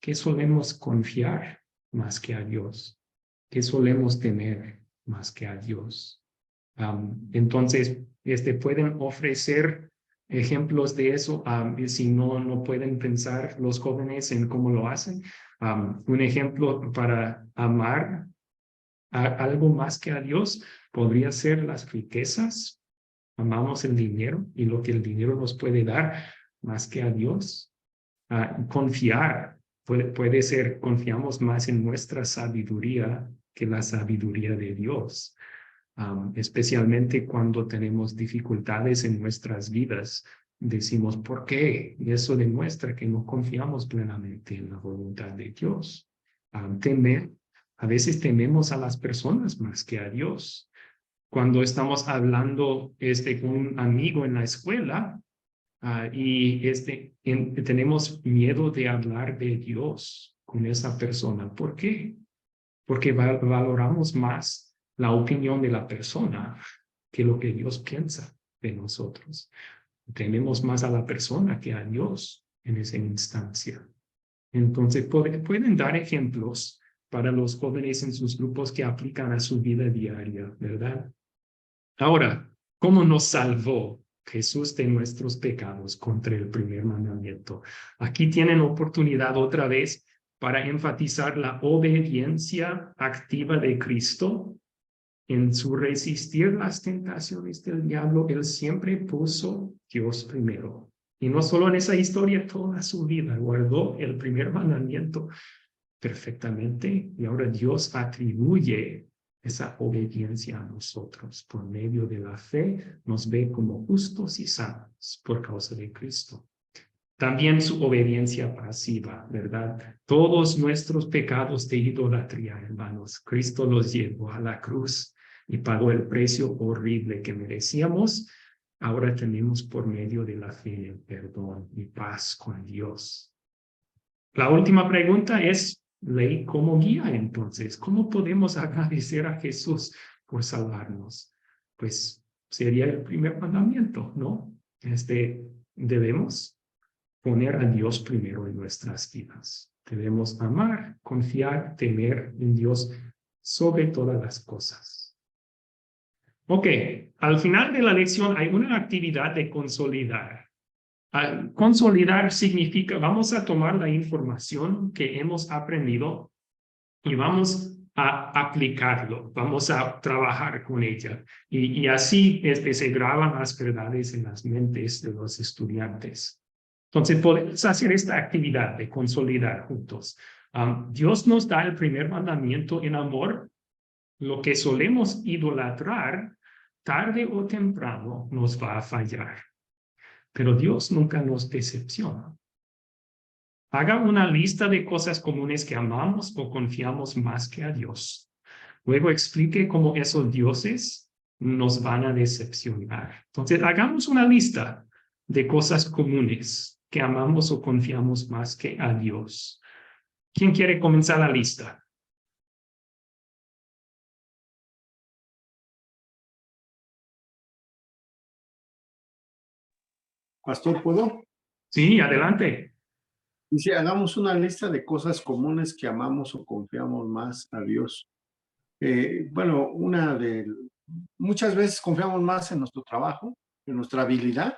¿Qué solemos confiar más que a Dios? ¿Qué solemos temer más que a Dios? Entonces, pueden ofrecer ejemplos de eso. Si no pueden pensar los jóvenes en cómo lo hacen. Un ejemplo para amar a algo más que a Dios podría ser las riquezas. Amamos el dinero y lo que el dinero nos puede dar más que a Dios. Confiar. Puede ser, confiamos más en nuestra sabiduría que la sabiduría de Dios, especialmente cuando tenemos dificultades en nuestras vidas. Decimos, ¿por qué? Y eso demuestra que no confiamos plenamente en la voluntad de Dios. A veces tememos a las personas más que a Dios. Cuando estamos hablando con un amigo en la escuela, y tenemos miedo de hablar de Dios con esa persona. ¿Por qué? Porque valoramos más la opinión de la persona que lo que Dios piensa de nosotros. Tenemos más a la persona que a Dios en esa instancia. Entonces, pueden dar ejemplos para los jóvenes en sus grupos que aplican a su vida diaria, ¿verdad? Ahora, ¿cómo nos salvó Jesús de nuestros pecados contra el primer mandamiento? Aquí tienen oportunidad otra vez para enfatizar la obediencia activa de Cristo. En su resistir las tentaciones del diablo, él siempre puso Dios primero. Y no solo en esa historia, toda su vida guardó el primer mandamiento perfectamente. Y ahora Dios atribuye esa obediencia a nosotros. Por medio de la fe nos ve como justos y santos por causa de Cristo. También su obediencia pasiva, ¿verdad? Todos nuestros pecados de idolatría, hermanos, Cristo los llevó a la cruz y pagó el precio horrible que merecíamos. Ahora tenemos por medio de la fe el perdón y paz con Dios. La última pregunta es, ¿ley cómo guía entonces? ¿Cómo podemos agradecer a Jesús por salvarnos? Pues sería el primer mandamiento, ¿no? Debemos poner a Dios primero en nuestras vidas. Debemos amar, confiar, temer en Dios sobre todas las cosas. Ok, al final de la lección hay una actividad de consolidar. Consolidar significa, vamos a tomar la información que hemos aprendido y vamos a aplicarlo, vamos a trabajar con ella. Y así se graban las verdades en las mentes de los estudiantes. Entonces, podemos hacer esta actividad de consolidar juntos. Dios nos da el primer mandamiento en amor. Lo que solemos idolatrar, tarde o temprano, nos va a fallar. Pero Dios nunca nos decepciona. Haga una lista de cosas comunes que amamos o confiamos más que a Dios. Luego explique cómo esos dioses nos van a decepcionar. Entonces, hagamos una lista de cosas comunes que amamos o confiamos más que a Dios. ¿Quién quiere comenzar la lista? Pastor, ¿puedo? Sí, adelante. Dice, hagamos una lista de cosas comunes que amamos o confiamos más a Dios. Bueno, muchas veces confiamos más en nuestro trabajo, en nuestra habilidad,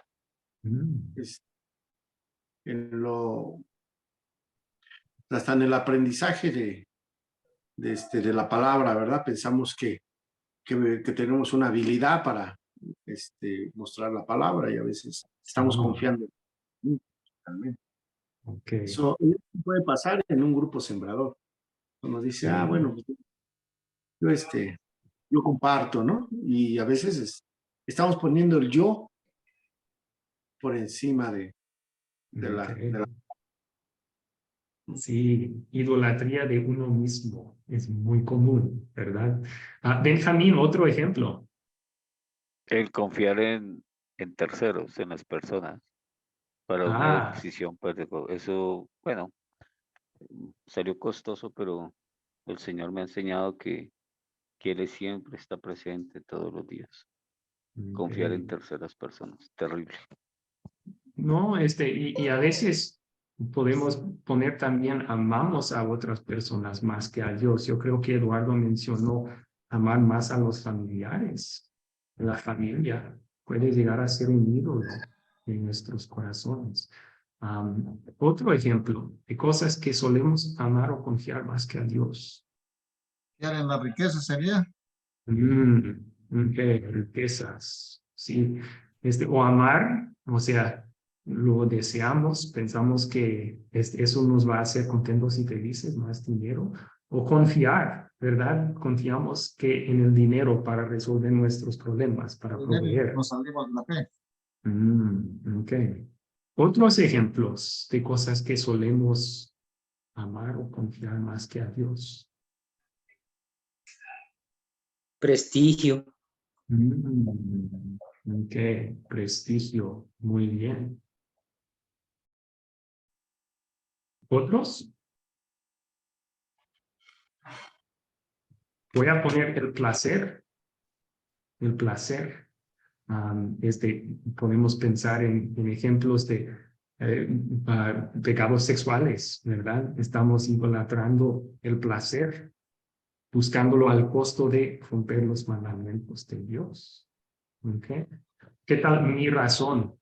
hasta en el aprendizaje de la palabra, ¿verdad? Pensamos que tenemos una habilidad para mostrar la palabra y a veces estamos confiando en realmente. Okay. Eso puede pasar en un grupo sembrador. Uno dice, bueno, yo comparto, ¿no? Y a veces estamos poniendo el yo por encima de la... Sí, idolatría de uno mismo es muy común, ¿verdad? Benjamín, otro ejemplo. El confiar en terceros, en las personas, para una decisión, pues, eso, bueno, salió costoso, pero el Señor me ha enseñado que Él siempre está presente todos los días. Confiar en terceras personas, terrible. No, y a veces podemos poner también amamos a otras personas más que a Dios. Yo creo que Eduardo mencionó amar más a los familiares. La familia puede llegar a ser un ídolo en nuestros corazones. Otro ejemplo de cosas que solemos amar o confiar más que a Dios. ¿En la riqueza sería? Riquezas, sí. O amar, o sea, lo deseamos, pensamos que eso nos va a hacer contentos y felices, más dinero. O confiar, ¿verdad? Confiamos que en el dinero para resolver nuestros problemas, para proveer. Nos salimos de la fe. Otros ejemplos de cosas que solemos amar o confiar más que a Dios. Prestigio. Prestigio, muy bien. ¿Otros? Voy a poner el placer. El placer. Podemos pensar en ejemplos de pecados sexuales, ¿verdad? Estamos idolatrando el placer, buscándolo al costo de romper los mandamientos de Dios. ¿Qué tal mi razón?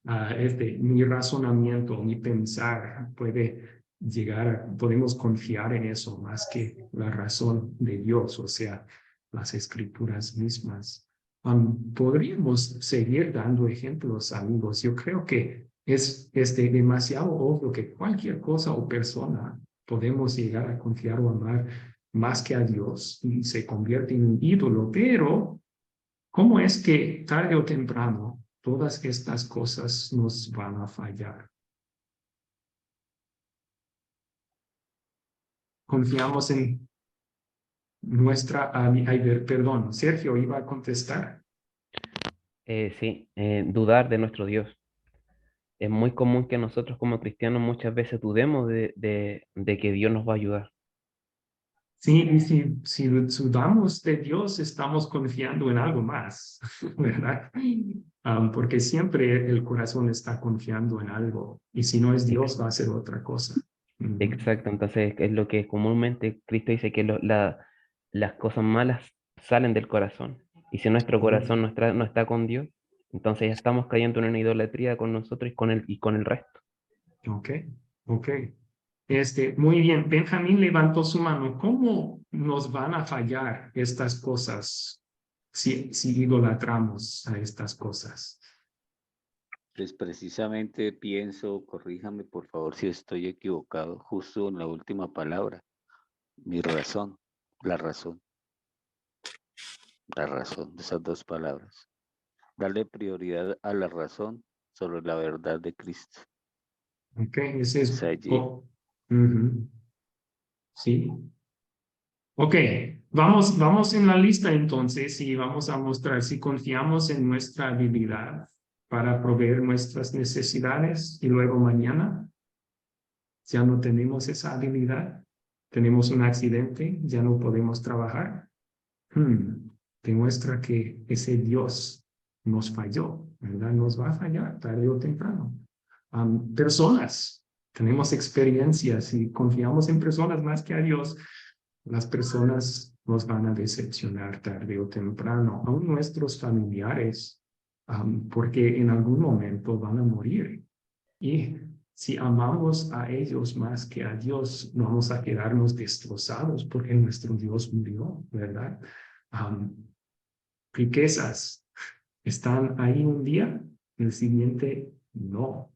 Mi razonamiento, mi pensar puede podemos confiar en eso más que la razón de Dios, o sea, las escrituras mismas. Podríamos seguir dando ejemplos, amigos. Yo creo que es demasiado obvio que cualquier cosa o persona podemos llegar a confiar o amar más que a Dios y se convierte en un ídolo, pero ¿cómo es que tarde o temprano todas estas cosas nos van a fallar? Confiamos en nuestra, perdón, Sergio iba a contestar. Sí, dudar de nuestro Dios. Es muy común que nosotros como cristianos muchas veces dudemos de que Dios nos va a ayudar. Sí, y si dudamos de Dios, estamos confiando en algo más, ¿verdad? Porque siempre el corazón está confiando en algo, y si no es Dios, va a ser otra cosa. Exacto, entonces es lo que comúnmente Cristo dice que las cosas malas salen del corazón. Y si nuestro corazón no está con Dios, entonces ya estamos cayendo en una idolatría con nosotros y con el resto. Ok, ok. Muy bien, Benjamín levantó su mano. ¿Cómo nos van a fallar estas cosas si idolatramos a estas cosas? Pues precisamente pienso, corríjame por favor si estoy equivocado, justo en la última palabra, mi razón, la razón, la razón, esas dos palabras. Darle prioridad a la razón sobre la verdad de Cristo. Ok, ese Es es... allí. Sí. Ok, vamos en la lista entonces y vamos a mostrar si confiamos en nuestra habilidad para proveer nuestras necesidades y luego mañana ya no tenemos esa habilidad, tenemos un accidente, ya no podemos trabajar. Demuestra que ese Dios nos falló, ¿verdad? Nos va a fallar tarde o temprano. Personas, tenemos experiencias y confiamos en personas más que a Dios. Las personas nos van a decepcionar tarde o temprano, aún nuestros familiares, porque en algún momento van a morir. Y si amamos a ellos más que a Dios, vamos a quedarnos destrozados porque nuestro Dios murió, ¿verdad? Riquezas están ahí un día, el siguiente no.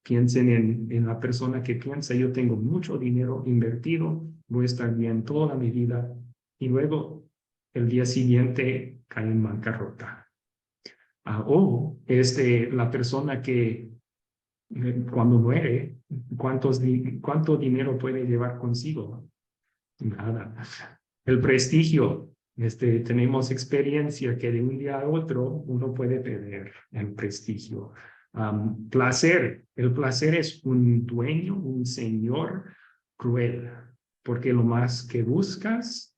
Piensen en la persona que piensa, yo tengo mucho dinero invertido, voy a estar bien toda mi vida, y luego el día siguiente cae en bancarrota. O la persona que cuando muere, ¿cuánto dinero puede llevar consigo? Nada. El prestigio, tenemos experiencia que de un día a otro uno puede perder el prestigio. Placer, el placer es un dueño, un señor cruel, porque lo más que buscas,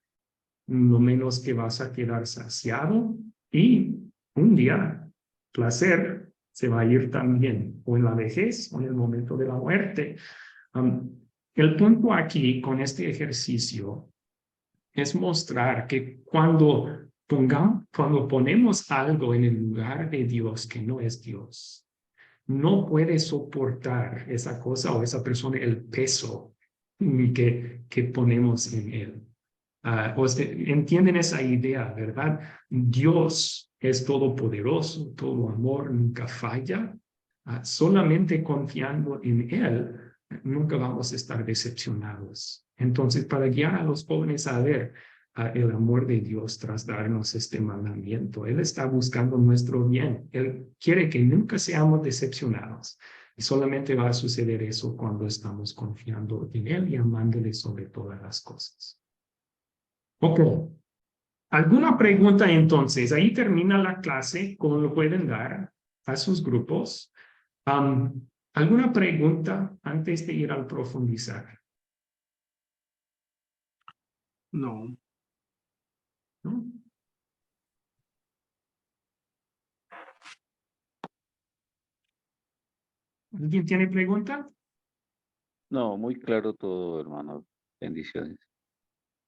lo menos que vas a quedar saciado y un día placer se va a ir también, o en la vejez o en el momento de la muerte. El punto aquí con este ejercicio es mostrar que cuando ponemos algo en el lugar de Dios que no es Dios, no puede soportar esa cosa o esa persona el peso que ponemos en él. Entienden esa idea, ¿verdad? Dios es todopoderoso, todo amor, nunca falla. Solamente confiando en Él, nunca vamos a estar decepcionados. Entonces, para guiar a los jóvenes a ver el amor de Dios tras darnos este mandamiento, Él está buscando nuestro bien. Él quiere que nunca seamos decepcionados. Y solamente va a suceder eso cuando estamos confiando en Él y amándole sobre todas las cosas. Ok. ¿Alguna pregunta entonces? Ahí termina la clase, como lo pueden dar a sus grupos. ¿Alguna pregunta antes de ir al profundizar? No. ¿No? ¿Alguien tiene pregunta? No, muy claro todo, hermano. Bendiciones.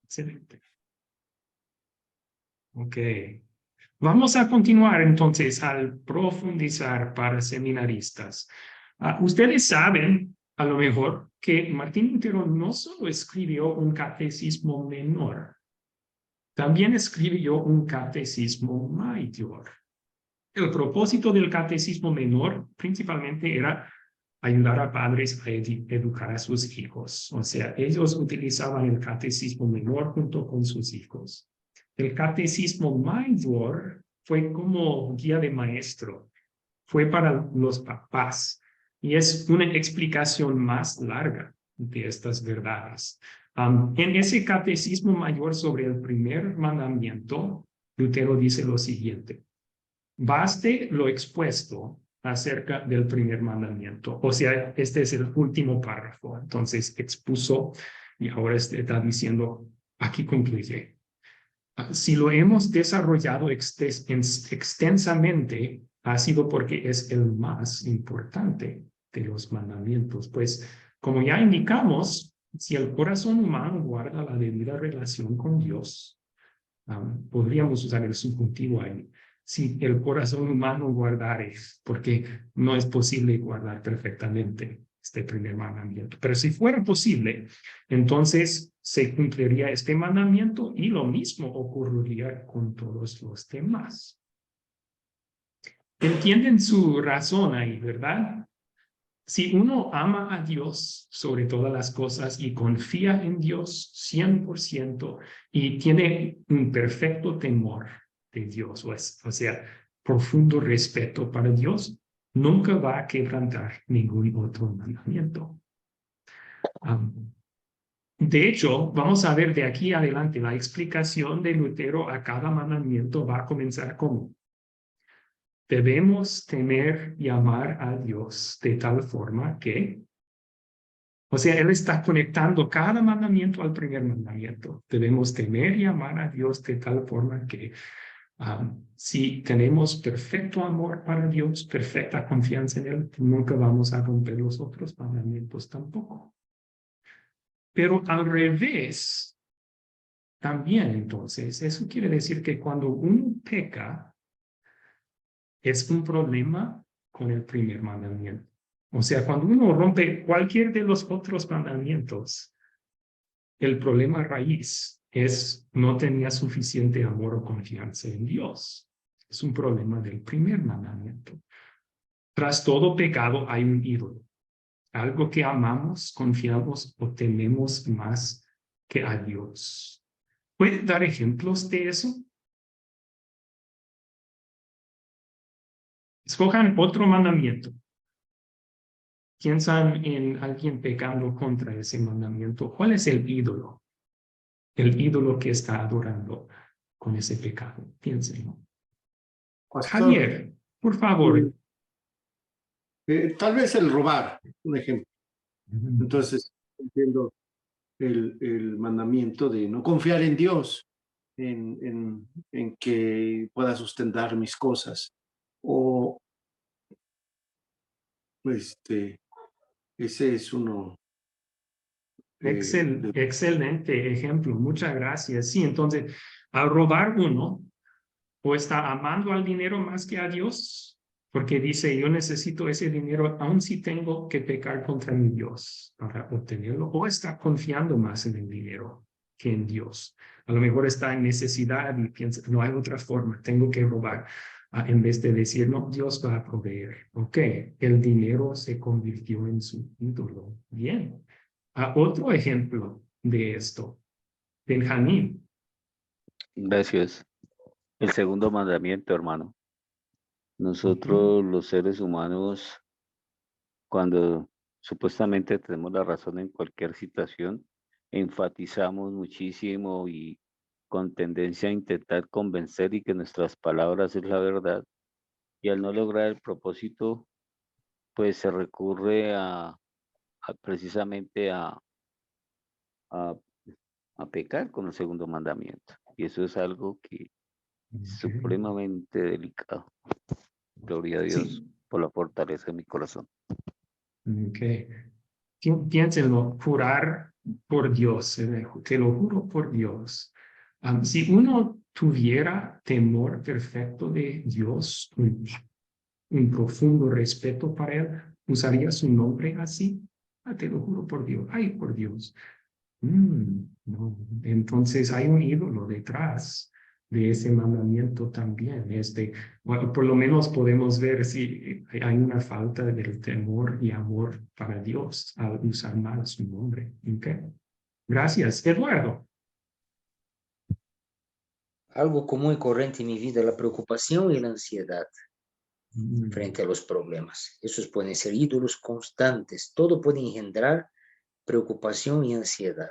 Excelente. Ok. Vamos a continuar entonces al profundizar para seminaristas. Ustedes saben, a lo mejor, que Martín Lutero no solo escribió un catecismo menor, también escribió un catecismo mayor. El propósito del catecismo menor principalmente era ayudar a padres a educar a sus hijos. O sea, ellos utilizaban el catecismo menor junto con sus hijos. El catecismo mayor fue como guía de maestro, fue para los papás y es una explicación más larga de estas verdades. En ese catecismo mayor sobre el primer mandamiento, Lutero dice lo siguiente: baste lo expuesto acerca del primer mandamiento. O sea, este es el último párrafo. Entonces expuso y ahora está diciendo, aquí concluye. Si lo hemos desarrollado extensamente, ha sido porque es el más importante de los mandamientos. Pues, como ya indicamos, si el corazón humano guarda la debida relación con Dios, podríamos usar el subjuntivo ahí. Si el corazón humano guardare, porque no es posible guardar perfectamente este primer mandamiento. Pero si fuera posible, entonces se cumpliría este mandamiento y lo mismo ocurriría con todos los demás. ¿Entienden su razón ahí, verdad? Si uno ama a Dios sobre todas las cosas y confía en Dios 100% y tiene un perfecto temor de Dios, o sea, profundo respeto para Dios, nunca va a quebrantar ningún otro mandamiento. De hecho, vamos a ver de aquí adelante, la explicación de Lutero a cada mandamiento va a comenzar como: debemos temer y amar a Dios de tal forma que, o sea, él está conectando cada mandamiento al primer mandamiento. Debemos temer y amar a Dios de tal forma que si tenemos perfecto amor para Dios, perfecta confianza en Él, nunca vamos a romper los otros mandamientos tampoco. Pero al revés, también entonces, eso quiere decir que cuando uno peca, es un problema con el primer mandamiento. O sea, cuando uno rompe cualquier de los otros mandamientos, el problema raíz es no tenía suficiente amor o confianza en Dios. Es un problema del primer mandamiento. Tras todo pecado hay un ídolo. Algo que amamos, confiamos o tememos más que a Dios. ¿Pueden dar ejemplos de eso? Escojan otro mandamiento. Piensan en alguien pecando contra ese mandamiento. ¿Cuál es el ídolo? El ídolo que está adorando con ese pecado. Piénsenlo. Pastor, Javier, por favor. Tal vez el robar, un ejemplo. Entonces, entiendo el mandamiento de no confiar en Dios, en que pueda sustentar mis cosas. O, ese es uno. Excelente ejemplo. Muchas gracias. Sí, entonces, al robar uno, o está amando al dinero más que a Dios, porque dice, yo necesito ese dinero, aun si tengo que pecar contra mi Dios para obtenerlo, o está confiando más en el dinero que en Dios. A lo mejor está en necesidad y piensa, no hay otra forma, tengo que robar. En vez de decir, no, Dios va a proveer. Ok, el dinero se convirtió en su ídolo. Bien. Otro ejemplo de esto, Benjamín. Gracias. El segundo mandamiento, hermano. Nosotros los seres humanos, cuando supuestamente tenemos la razón en cualquier situación, enfatizamos muchísimo y con tendencia a intentar convencer y que nuestras palabras es la verdad. Y al no lograr el propósito, pues se recurre precisamente a pecar con el segundo mandamiento. Y eso es algo que es supremamente delicado. Gloria a Dios Sí. por la fortaleza de mi corazón. Okay. Piénsenlo, jurar por Dios, te lo juro por Dios. Si uno tuviera temor perfecto de Dios, un profundo respeto para Él, ¿usaría su nombre así? Te lo juro por Dios. Ay, por Dios. No. Entonces hay un ídolo detrás de ese mandamiento también. Bueno, por lo menos podemos ver si hay una falta del temor y amor para Dios al usar mal su nombre. ¿Okay? Gracias. Eduardo. Algo común y corriente en mi vida, la preocupación y la ansiedad Mm. frente a los problemas. Esos pueden ser ídolos constantes. Todo puede engendrar preocupación y ansiedad.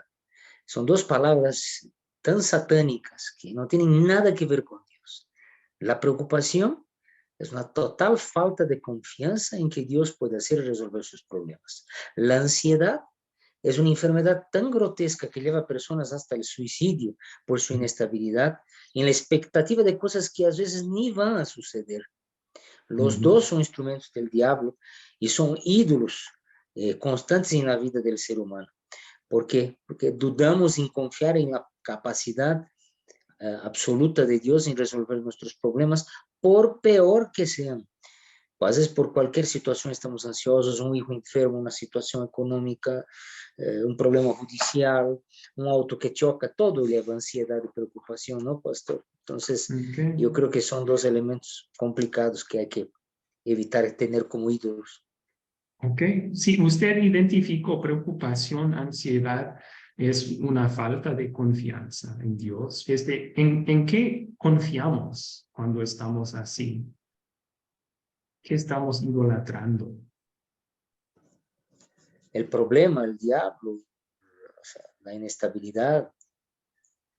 Son dos palabras tan satánicas que no tienen nada que ver con Dios. La preocupación es una total falta de confianza en que Dios puede hacer y resolver sus problemas. La ansiedad es una enfermedad tan grotesca que lleva a personas hasta el suicidio por su inestabilidad en la expectativa de cosas que a veces ni van a suceder. Los dos son instrumentos del diablo y son ídolos constantes en la vida del ser humano. ¿Por qué? Porque dudamos en confiar en la capacidad absoluta de Dios en resolver nuestros problemas, por peor que sean. A veces por cualquier situación estamos ansiosos, un hijo enfermo, una situación económica, un problema judicial, un auto que choca, todo lleva ansiedad y preocupación, ¿no, pastor? Entonces, Okay. yo creo que son dos elementos complicados que hay que evitar tener como ídolos. Ok, si usted identificó preocupación, ansiedad, es una falta de confianza en Dios. ¿En qué confiamos cuando estamos así? ¿Qué estamos idolatrando? El problema, el diablo, o sea, la inestabilidad,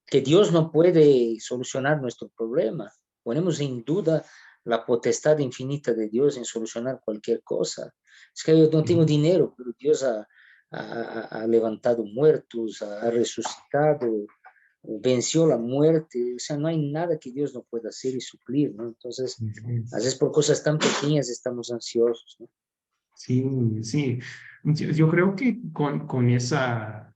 que Dios no puede solucionar nuestro problema. Ponemos en duda la potestad infinita de Dios en solucionar cualquier cosa. Es que yo no tengo dinero, pero Dios ha levantado muertos, ha resucitado, venció la muerte. O sea, no hay nada que Dios no pueda hacer y suplir, ¿no? Entonces, a veces por cosas tan pequeñas estamos ansiosos, ¿no? Sí, sí. Yo creo que con esa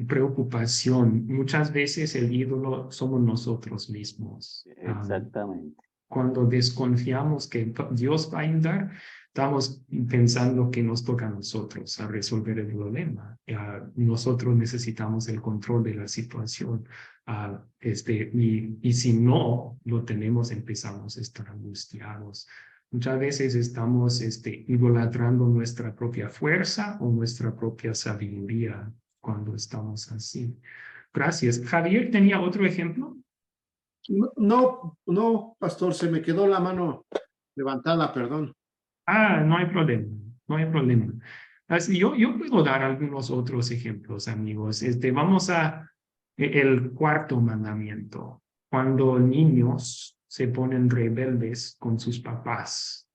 preocupación, muchas veces el ídolo somos nosotros mismos. Exactamente. Cuando desconfiamos que Dios va a ayudar, estamos pensando que nos toca a nosotros a resolver el problema. Nosotros necesitamos el control de la situación. Y si no lo tenemos, empezamos a estar angustiados. Muchas veces estamos idolatrando nuestra propia fuerza o nuestra propia sabiduría cuando estamos así. Gracias. Javier, ¿tenía otro ejemplo? No, pastor, se me quedó la mano levantada, perdón. No hay problema, no hay problema. Así, yo puedo dar algunos otros ejemplos, amigos. Vamos a el cuarto mandamiento. Cuando niños se ponen rebeldes con sus papás,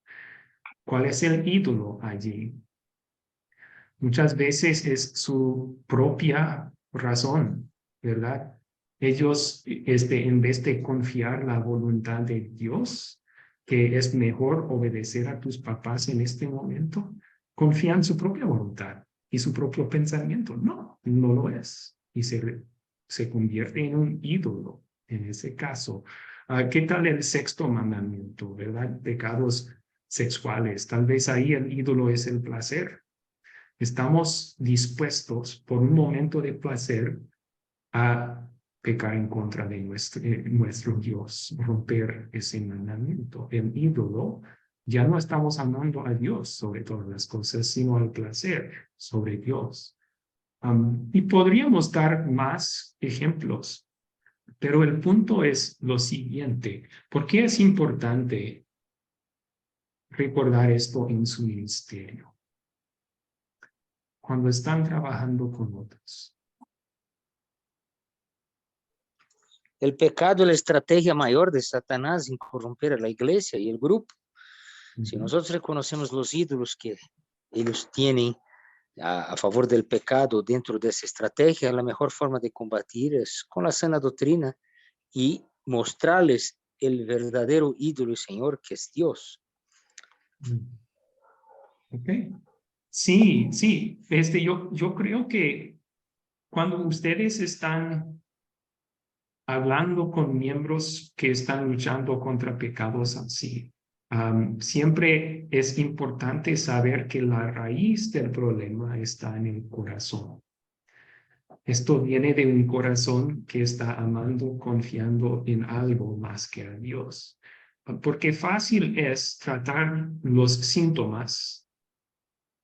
¿cuál es el ídolo allí? Muchas veces es su propia razón, ¿verdad? Ellos, en vez de confiar la voluntad de Dios, que es mejor obedecer a tus papás en este momento, confían su propia voluntad y su propio pensamiento. No, no lo es. Y se convierte en un ídolo en ese caso. ¿Qué tal el sexto mandamiento, verdad? Pecados sexuales. Tal vez ahí el ídolo es el placer. Estamos dispuestos por un momento de placer a pecar en contra de nuestro Dios, romper ese mandamiento. El ídolo, ya no estamos amando a Dios sobre todas las cosas, sino al placer sobre Dios. Y podríamos dar más ejemplos, pero el punto es lo siguiente. ¿Por qué es importante recordar esto en su ministerio? Cuando están trabajando con otros. El pecado es la estrategia mayor de Satanás en corromper a la iglesia y el grupo. Si nosotros reconocemos los ídolos que ellos tienen a favor del pecado dentro de esa estrategia, la mejor forma de combatir es con la sana doctrina y mostrarles el verdadero ídolo y Señor que es Dios. Ok. Sí, sí. Yo creo que cuando ustedes están hablando con miembros que están luchando contra pecados así, siempre es importante saber que la raíz del problema está en el corazón. Esto viene de un corazón que está amando, confiando en algo más que a Dios. Porque fácil es tratar los síntomas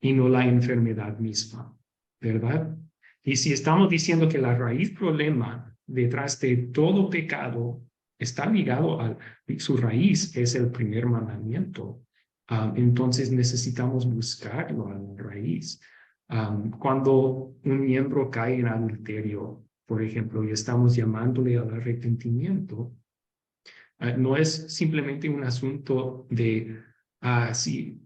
y no la enfermedad misma, ¿verdad? Y si estamos diciendo que la raíz problema detrás de todo pecado está ligado a su raíz, es el primer mandamiento, entonces necesitamos buscarlo a la raíz. Cuando un miembro cae en adulterio, por ejemplo, y estamos llamándole al arrepentimiento, no es simplemente un asunto de, sí,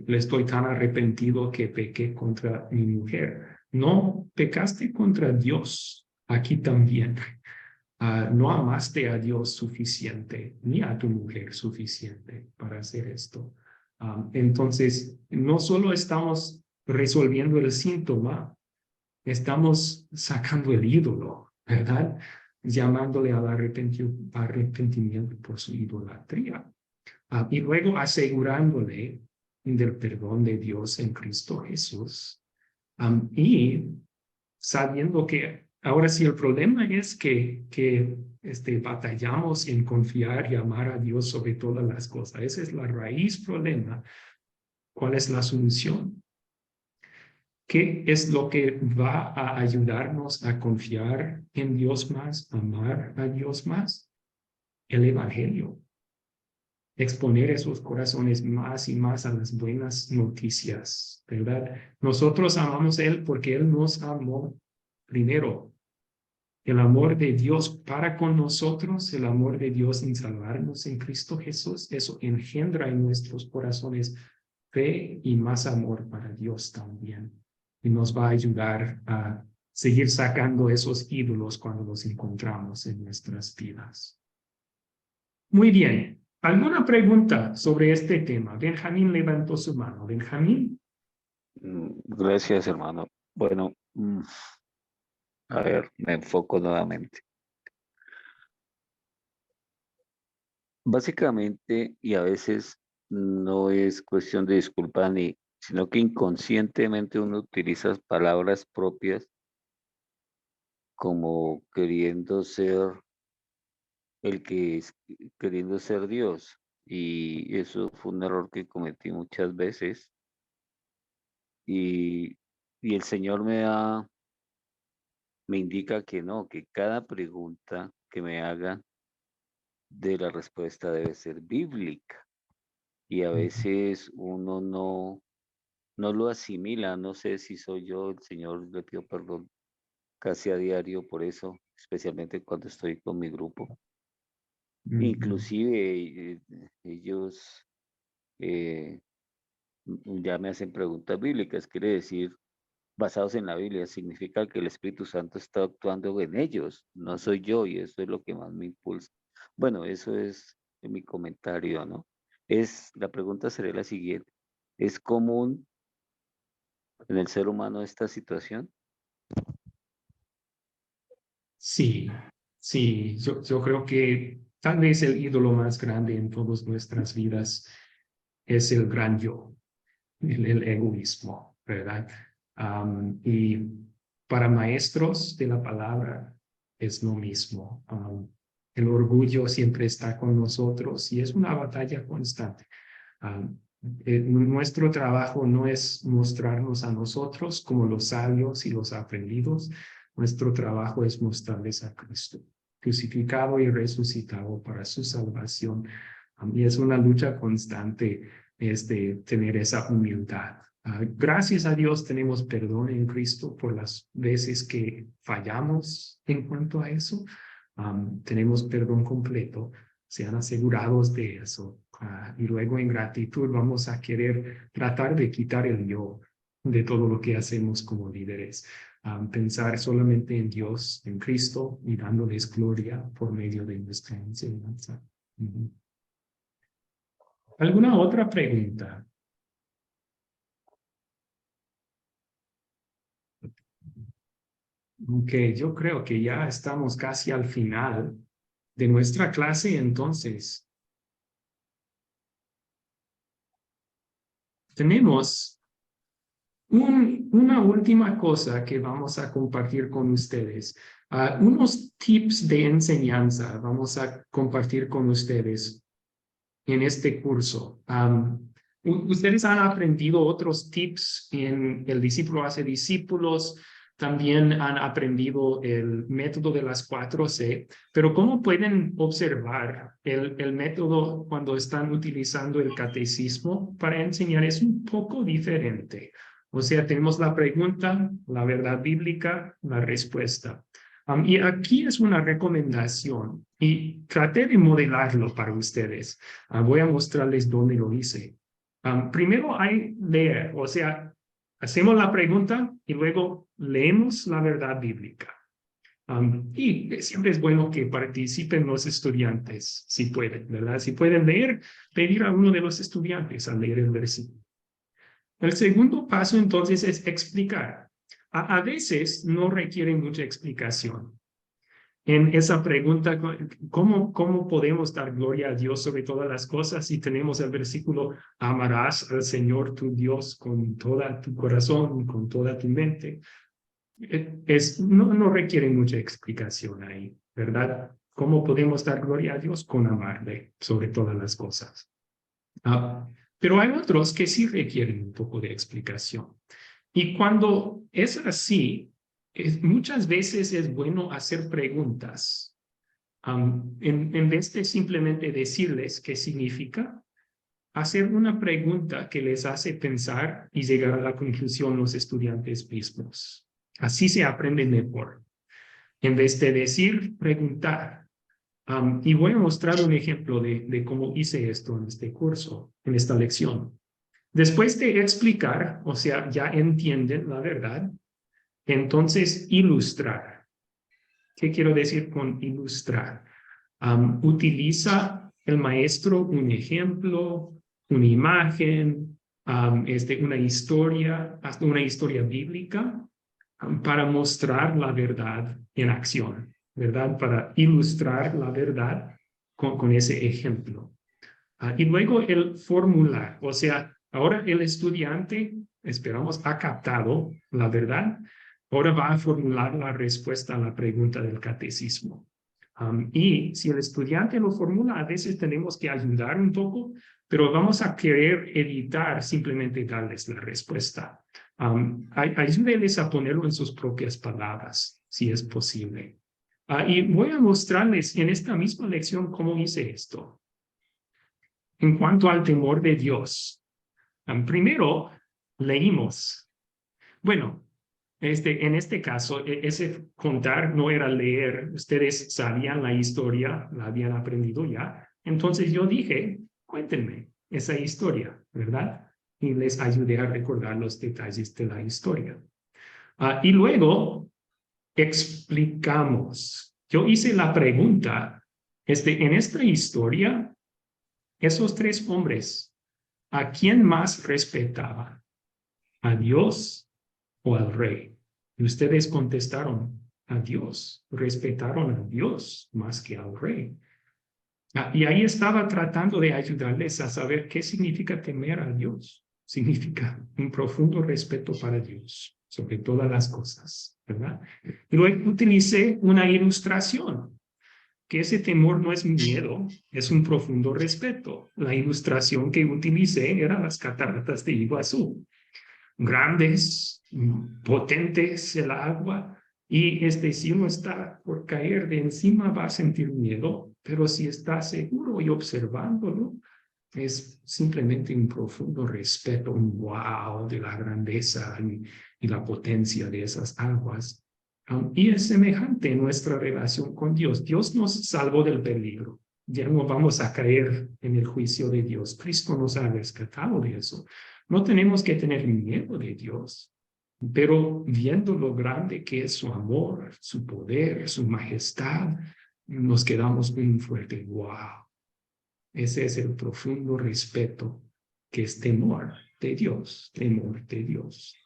le estoy tan arrepentido que pequé contra mi mujer. No, pecaste contra Dios aquí también. No amaste a Dios suficiente, ni a tu mujer suficiente para hacer esto. Entonces, no solo estamos resolviendo el síntoma, estamos sacando el ídolo, ¿verdad? Llamándole al arrepentimiento por su idolatría. Y luego asegurándole del perdón de Dios en Cristo Jesús. Y sabiendo que ahora sí el problema es que batallamos en confiar y amar a Dios sobre todas las cosas. Esa es la raíz problema. ¿Cuál es la solución? ¿Qué es lo que va a ayudarnos a confiar en Dios más, amar a Dios más? El Evangelio. Exponer esos corazones más y más a las buenas noticias, ¿verdad? Nosotros amamos a Él porque Él nos amó primero. El amor de Dios para con nosotros, el amor de Dios en salvarnos en Cristo Jesús, eso engendra en nuestros corazones fe y más amor para Dios también. Y nos va a ayudar a seguir sacando esos ídolos cuando los encontramos en nuestras vidas. Muy bien. ¿Alguna pregunta sobre este tema? Benjamín levantó su mano. Benjamín. Gracias, hermano. Bueno, a ver, me enfoco nuevamente. Básicamente, y a veces no es cuestión de disculpa ni, sino que inconscientemente uno utiliza palabras propias como queriendo ser el que es, queriendo ser Dios. Y eso fue un error que cometí muchas veces. Y, y el Señor me indica que no, que cada pregunta que me haga de la respuesta debe ser bíblica. Y a veces uno no lo asimila, no sé si soy yo, el Señor le pido perdón casi a diario por eso, especialmente cuando estoy con mi grupo. Inclusive ellos ya me hacen preguntas bíblicas, quiere decir, basados en la Biblia, significa que el Espíritu Santo está actuando en ellos, no soy yo, y eso es lo que más me impulsa. Bueno, eso es mi comentario, ¿no? La pregunta sería la siguiente, ¿es común en el ser humano esta situación? Sí, sí, yo creo que tal vez el ídolo más grande en todas nuestras vidas es el gran yo, el egoísmo, ¿verdad? Y para maestros de la palabra es lo mismo. El orgullo siempre está con nosotros y es una batalla constante. Nuestro trabajo no es mostrarnos a nosotros como los sabios y los aprendidos. Nuestro trabajo es mostrarles a Cristo, crucificado y resucitado para su salvación. Y es una lucha constante tener esa humildad. Gracias a Dios tenemos perdón en Cristo por las veces que fallamos en cuanto a eso. Tenemos perdón completo. Sean asegurados de eso. Y luego en gratitud vamos a querer tratar de quitar el yo de todo lo que hacemos como líderes. Pensar solamente en Dios, en Cristo y dándoles gloria por medio de nuestra enseñanza. ¿Alguna otra pregunta? Ok, yo creo que ya estamos casi al final de nuestra clase, entonces tenemos Una última cosa que vamos a compartir con ustedes. Unos tips de enseñanza vamos a compartir con ustedes en este curso. Ustedes han aprendido otros tips en El discípulo hace discípulos, también han aprendido el método de las 4C, pero ¿cómo pueden observar el método cuando están utilizando el catecismo para enseñar? Es un poco diferente. O sea, tenemos la pregunta, la verdad bíblica, la respuesta. Y aquí es una recomendación y traté de modelarlo para ustedes. Voy a mostrarles dónde lo hice. Primero hay leer, o sea, hacemos la pregunta y luego leemos la verdad bíblica. Y siempre es bueno que participen los estudiantes, si pueden, ¿verdad? Si pueden leer, pedir a uno de los estudiantes a leer el versículo. El segundo paso entonces es explicar. A veces no requiere mucha explicación. En esa pregunta, ¿cómo podemos dar gloria a Dios sobre todas las cosas si tenemos el versículo, amarás al Señor tu Dios con todo tu corazón, con toda tu mente? No requiere mucha explicación ahí, ¿verdad? ¿Cómo podemos dar gloria a Dios? Con amarle sobre todas las cosas. Pero hay otros que sí requieren un poco de explicación. Y cuando es así, muchas veces es bueno hacer preguntas. En vez de simplemente decirles qué significa, hacer una pregunta que les hace pensar y llegar a la conclusión los estudiantes mismos. Así se aprende mejor. En vez de decir, preguntar. Y voy a mostrar un ejemplo de cómo hice esto en este curso, en esta lección. Después de explicar, o sea, ya entienden la verdad, entonces ilustrar. ¿Qué quiero decir con ilustrar? Utiliza el maestro un ejemplo, una imagen, una historia bíblica para mostrar la verdad en acción, ¿verdad? Para ilustrar la verdad con ese ejemplo. Y luego el formular, o sea, ahora el estudiante, esperamos, ha captado la verdad, ahora va a formular la respuesta a la pregunta del catecismo. Y si el estudiante lo formula, a veces tenemos que ayudar un poco, pero vamos a querer evitar simplemente darles la respuesta. Ayúdenles a ponerlo en sus propias palabras, si es posible. Y voy a mostrarles en esta misma lección cómo hice esto. En cuanto al temor de Dios, primero leímos. Bueno, en este caso, ese contar no era leer. Ustedes sabían la historia, la habían aprendido ya. Entonces yo dije, cuéntenme esa historia, ¿verdad? Y les ayudé a recordar los detalles de la historia. Y luego explicamos. Yo hice la pregunta, en esta historia, esos tres hombres, ¿a quién más respetaban? ¿A Dios o al rey? Y ustedes contestaron, a Dios. Respetaron a Dios más que al rey. Y ahí estaba tratando de ayudarles a saber qué significa temer a Dios. Significa un profundo respeto para Dios sobre todas las cosas, ¿verdad? Y luego utilicé una ilustración, que ese temor no es miedo, es un profundo respeto. La ilustración que utilicé eran las cataratas de Iguazú. Grandes, potentes el agua, y si uno está por caer de encima va a sentir miedo, pero si está seguro y observándolo, es simplemente un profundo respeto, un wow de la grandeza y la potencia de esas aguas. Y es semejante en nuestra relación con Dios. Dios nos salvó del peligro. Ya no vamos a caer en el juicio de Dios. Cristo nos ha rescatado de eso. No tenemos que tener miedo de Dios, pero viendo lo grande que es su amor, su poder, su majestad, nos quedamos con un fuerte wow. Ese es el profundo respeto que es temor de Dios, temor de Dios.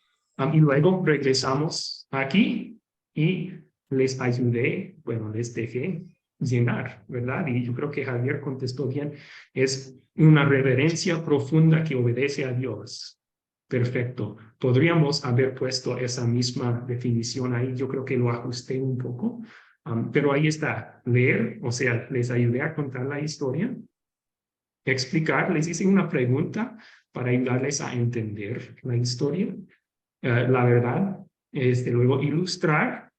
Y luego regresamos aquí y les ayudé, bueno, les dejé llenar, ¿verdad? Y yo creo que Javier contestó bien, es una reverencia profunda que obedece a Dios. Perfecto. Podríamos haber puesto esa misma definición ahí. Yo creo que lo ajusté un poco, pero ahí está. Leer, o sea, les ayudé a contar la historia, explicar, les hice una pregunta para ayudarles a entender la historia, la verdad, luego ilustrar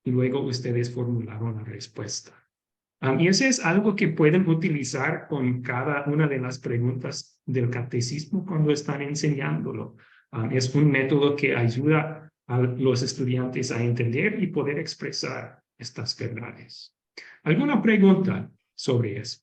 y luego ustedes formularon la respuesta. Y eso es algo que pueden utilizar con cada una de las preguntas del catecismo cuando están enseñándolo. Es un método que ayuda a los estudiantes a entender y poder expresar estas verdades. ¿Alguna pregunta sobre eso?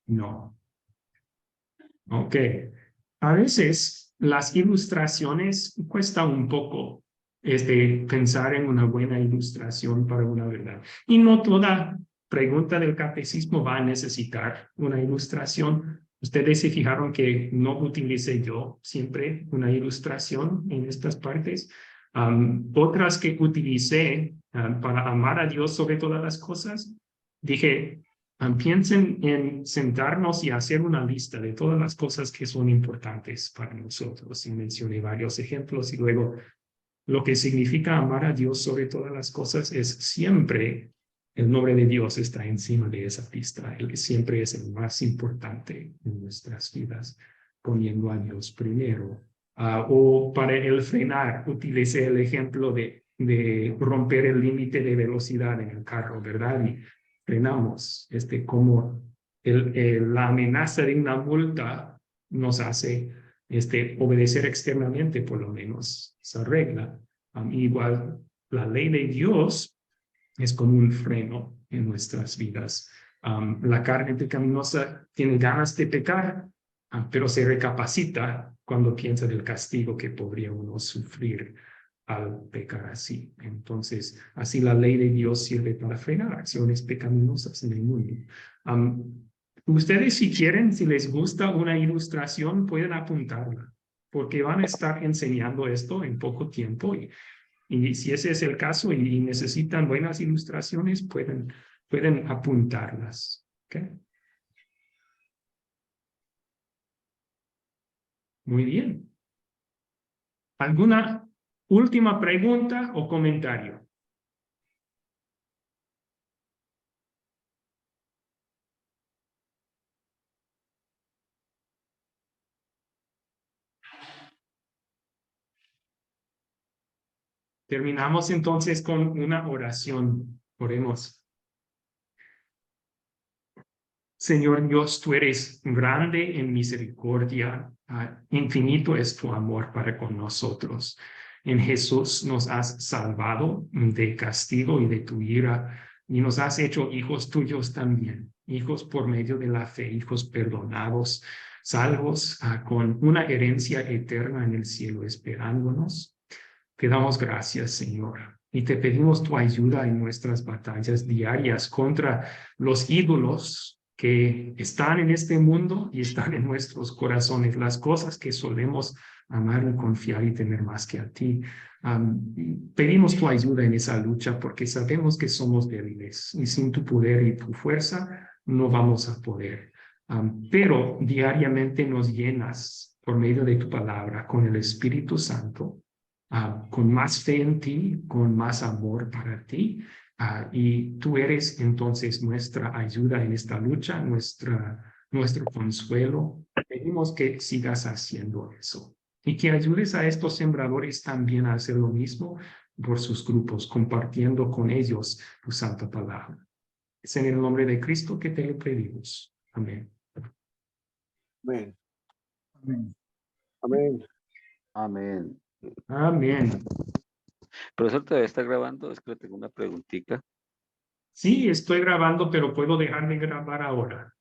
No. Ok. A veces las ilustraciones cuesta un poco pensar en una buena ilustración para una verdad. Y no toda pregunta del catecismo va a necesitar una ilustración. Ustedes se fijaron que no utilicé yo siempre una ilustración en estas partes. Otras que utilicé para amar a Dios sobre todas las cosas, dije, piensen en sentarnos y hacer una lista de todas las cosas que son importantes para nosotros. Y mencioné varios ejemplos y luego lo que significa amar a Dios sobre todas las cosas es siempre el nombre de Dios está encima de esa lista. Él siempre es el más importante en nuestras vidas, poniendo a Dios primero. O para el frenar, utilicé el ejemplo de romper el límite de velocidad en el carro, ¿verdad? Y frenamos, como la amenaza de una multa nos hace obedecer externamente, por lo menos, esa regla. Igual, la ley de Dios es como un freno en nuestras vidas. La carne pecaminosa tiene ganas de pecar, pero se recapacita cuando piensa del castigo que podría uno sufrir al pecar así. Entonces, así la ley de Dios sirve para frenar acciones pecaminosas en el mundo. Ustedes, si quieren, si les gusta una ilustración, pueden apuntarla, porque van a estar enseñando esto en poco tiempo y si ese es el caso y necesitan buenas ilustraciones, pueden apuntarlas. ¿Okay? Muy bien. ¿Alguna última pregunta o comentario? Terminamos entonces con una oración. Oremos. Señor Dios, tú eres grande en misericordia, infinito es tu amor para con nosotros. En Jesús nos has salvado de castigo y de tu ira, y nos has hecho hijos tuyos también, hijos por medio de la fe, hijos perdonados, salvos con una herencia eterna en el cielo esperándonos. Te damos gracias, Señor, y te pedimos tu ayuda en nuestras batallas diarias contra los ídolos que están en este mundo y están en nuestros corazones, las cosas que solemos amar y confiar y temer más que a ti. Pedimos tu ayuda en esa lucha porque sabemos que somos débiles y sin tu poder y tu fuerza no vamos a poder. Pero diariamente nos llenas por medio de tu palabra con el Espíritu Santo, con más fe en ti, con más amor para ti. Y tú eres entonces nuestra ayuda en esta lucha, nuestro consuelo. Pedimos que sigas haciendo eso y que ayudes a estos sembradores también a hacer lo mismo por sus grupos, compartiendo con ellos tu santa palabra. Es en el nombre de Cristo que te lo pedimos. Amén. Amén. Amén. Amén. Amén. Amén. Profesor, ¿todavía está grabando? Es que le tengo una preguntita. Sí, estoy grabando, pero puedo dejar de grabar ahora.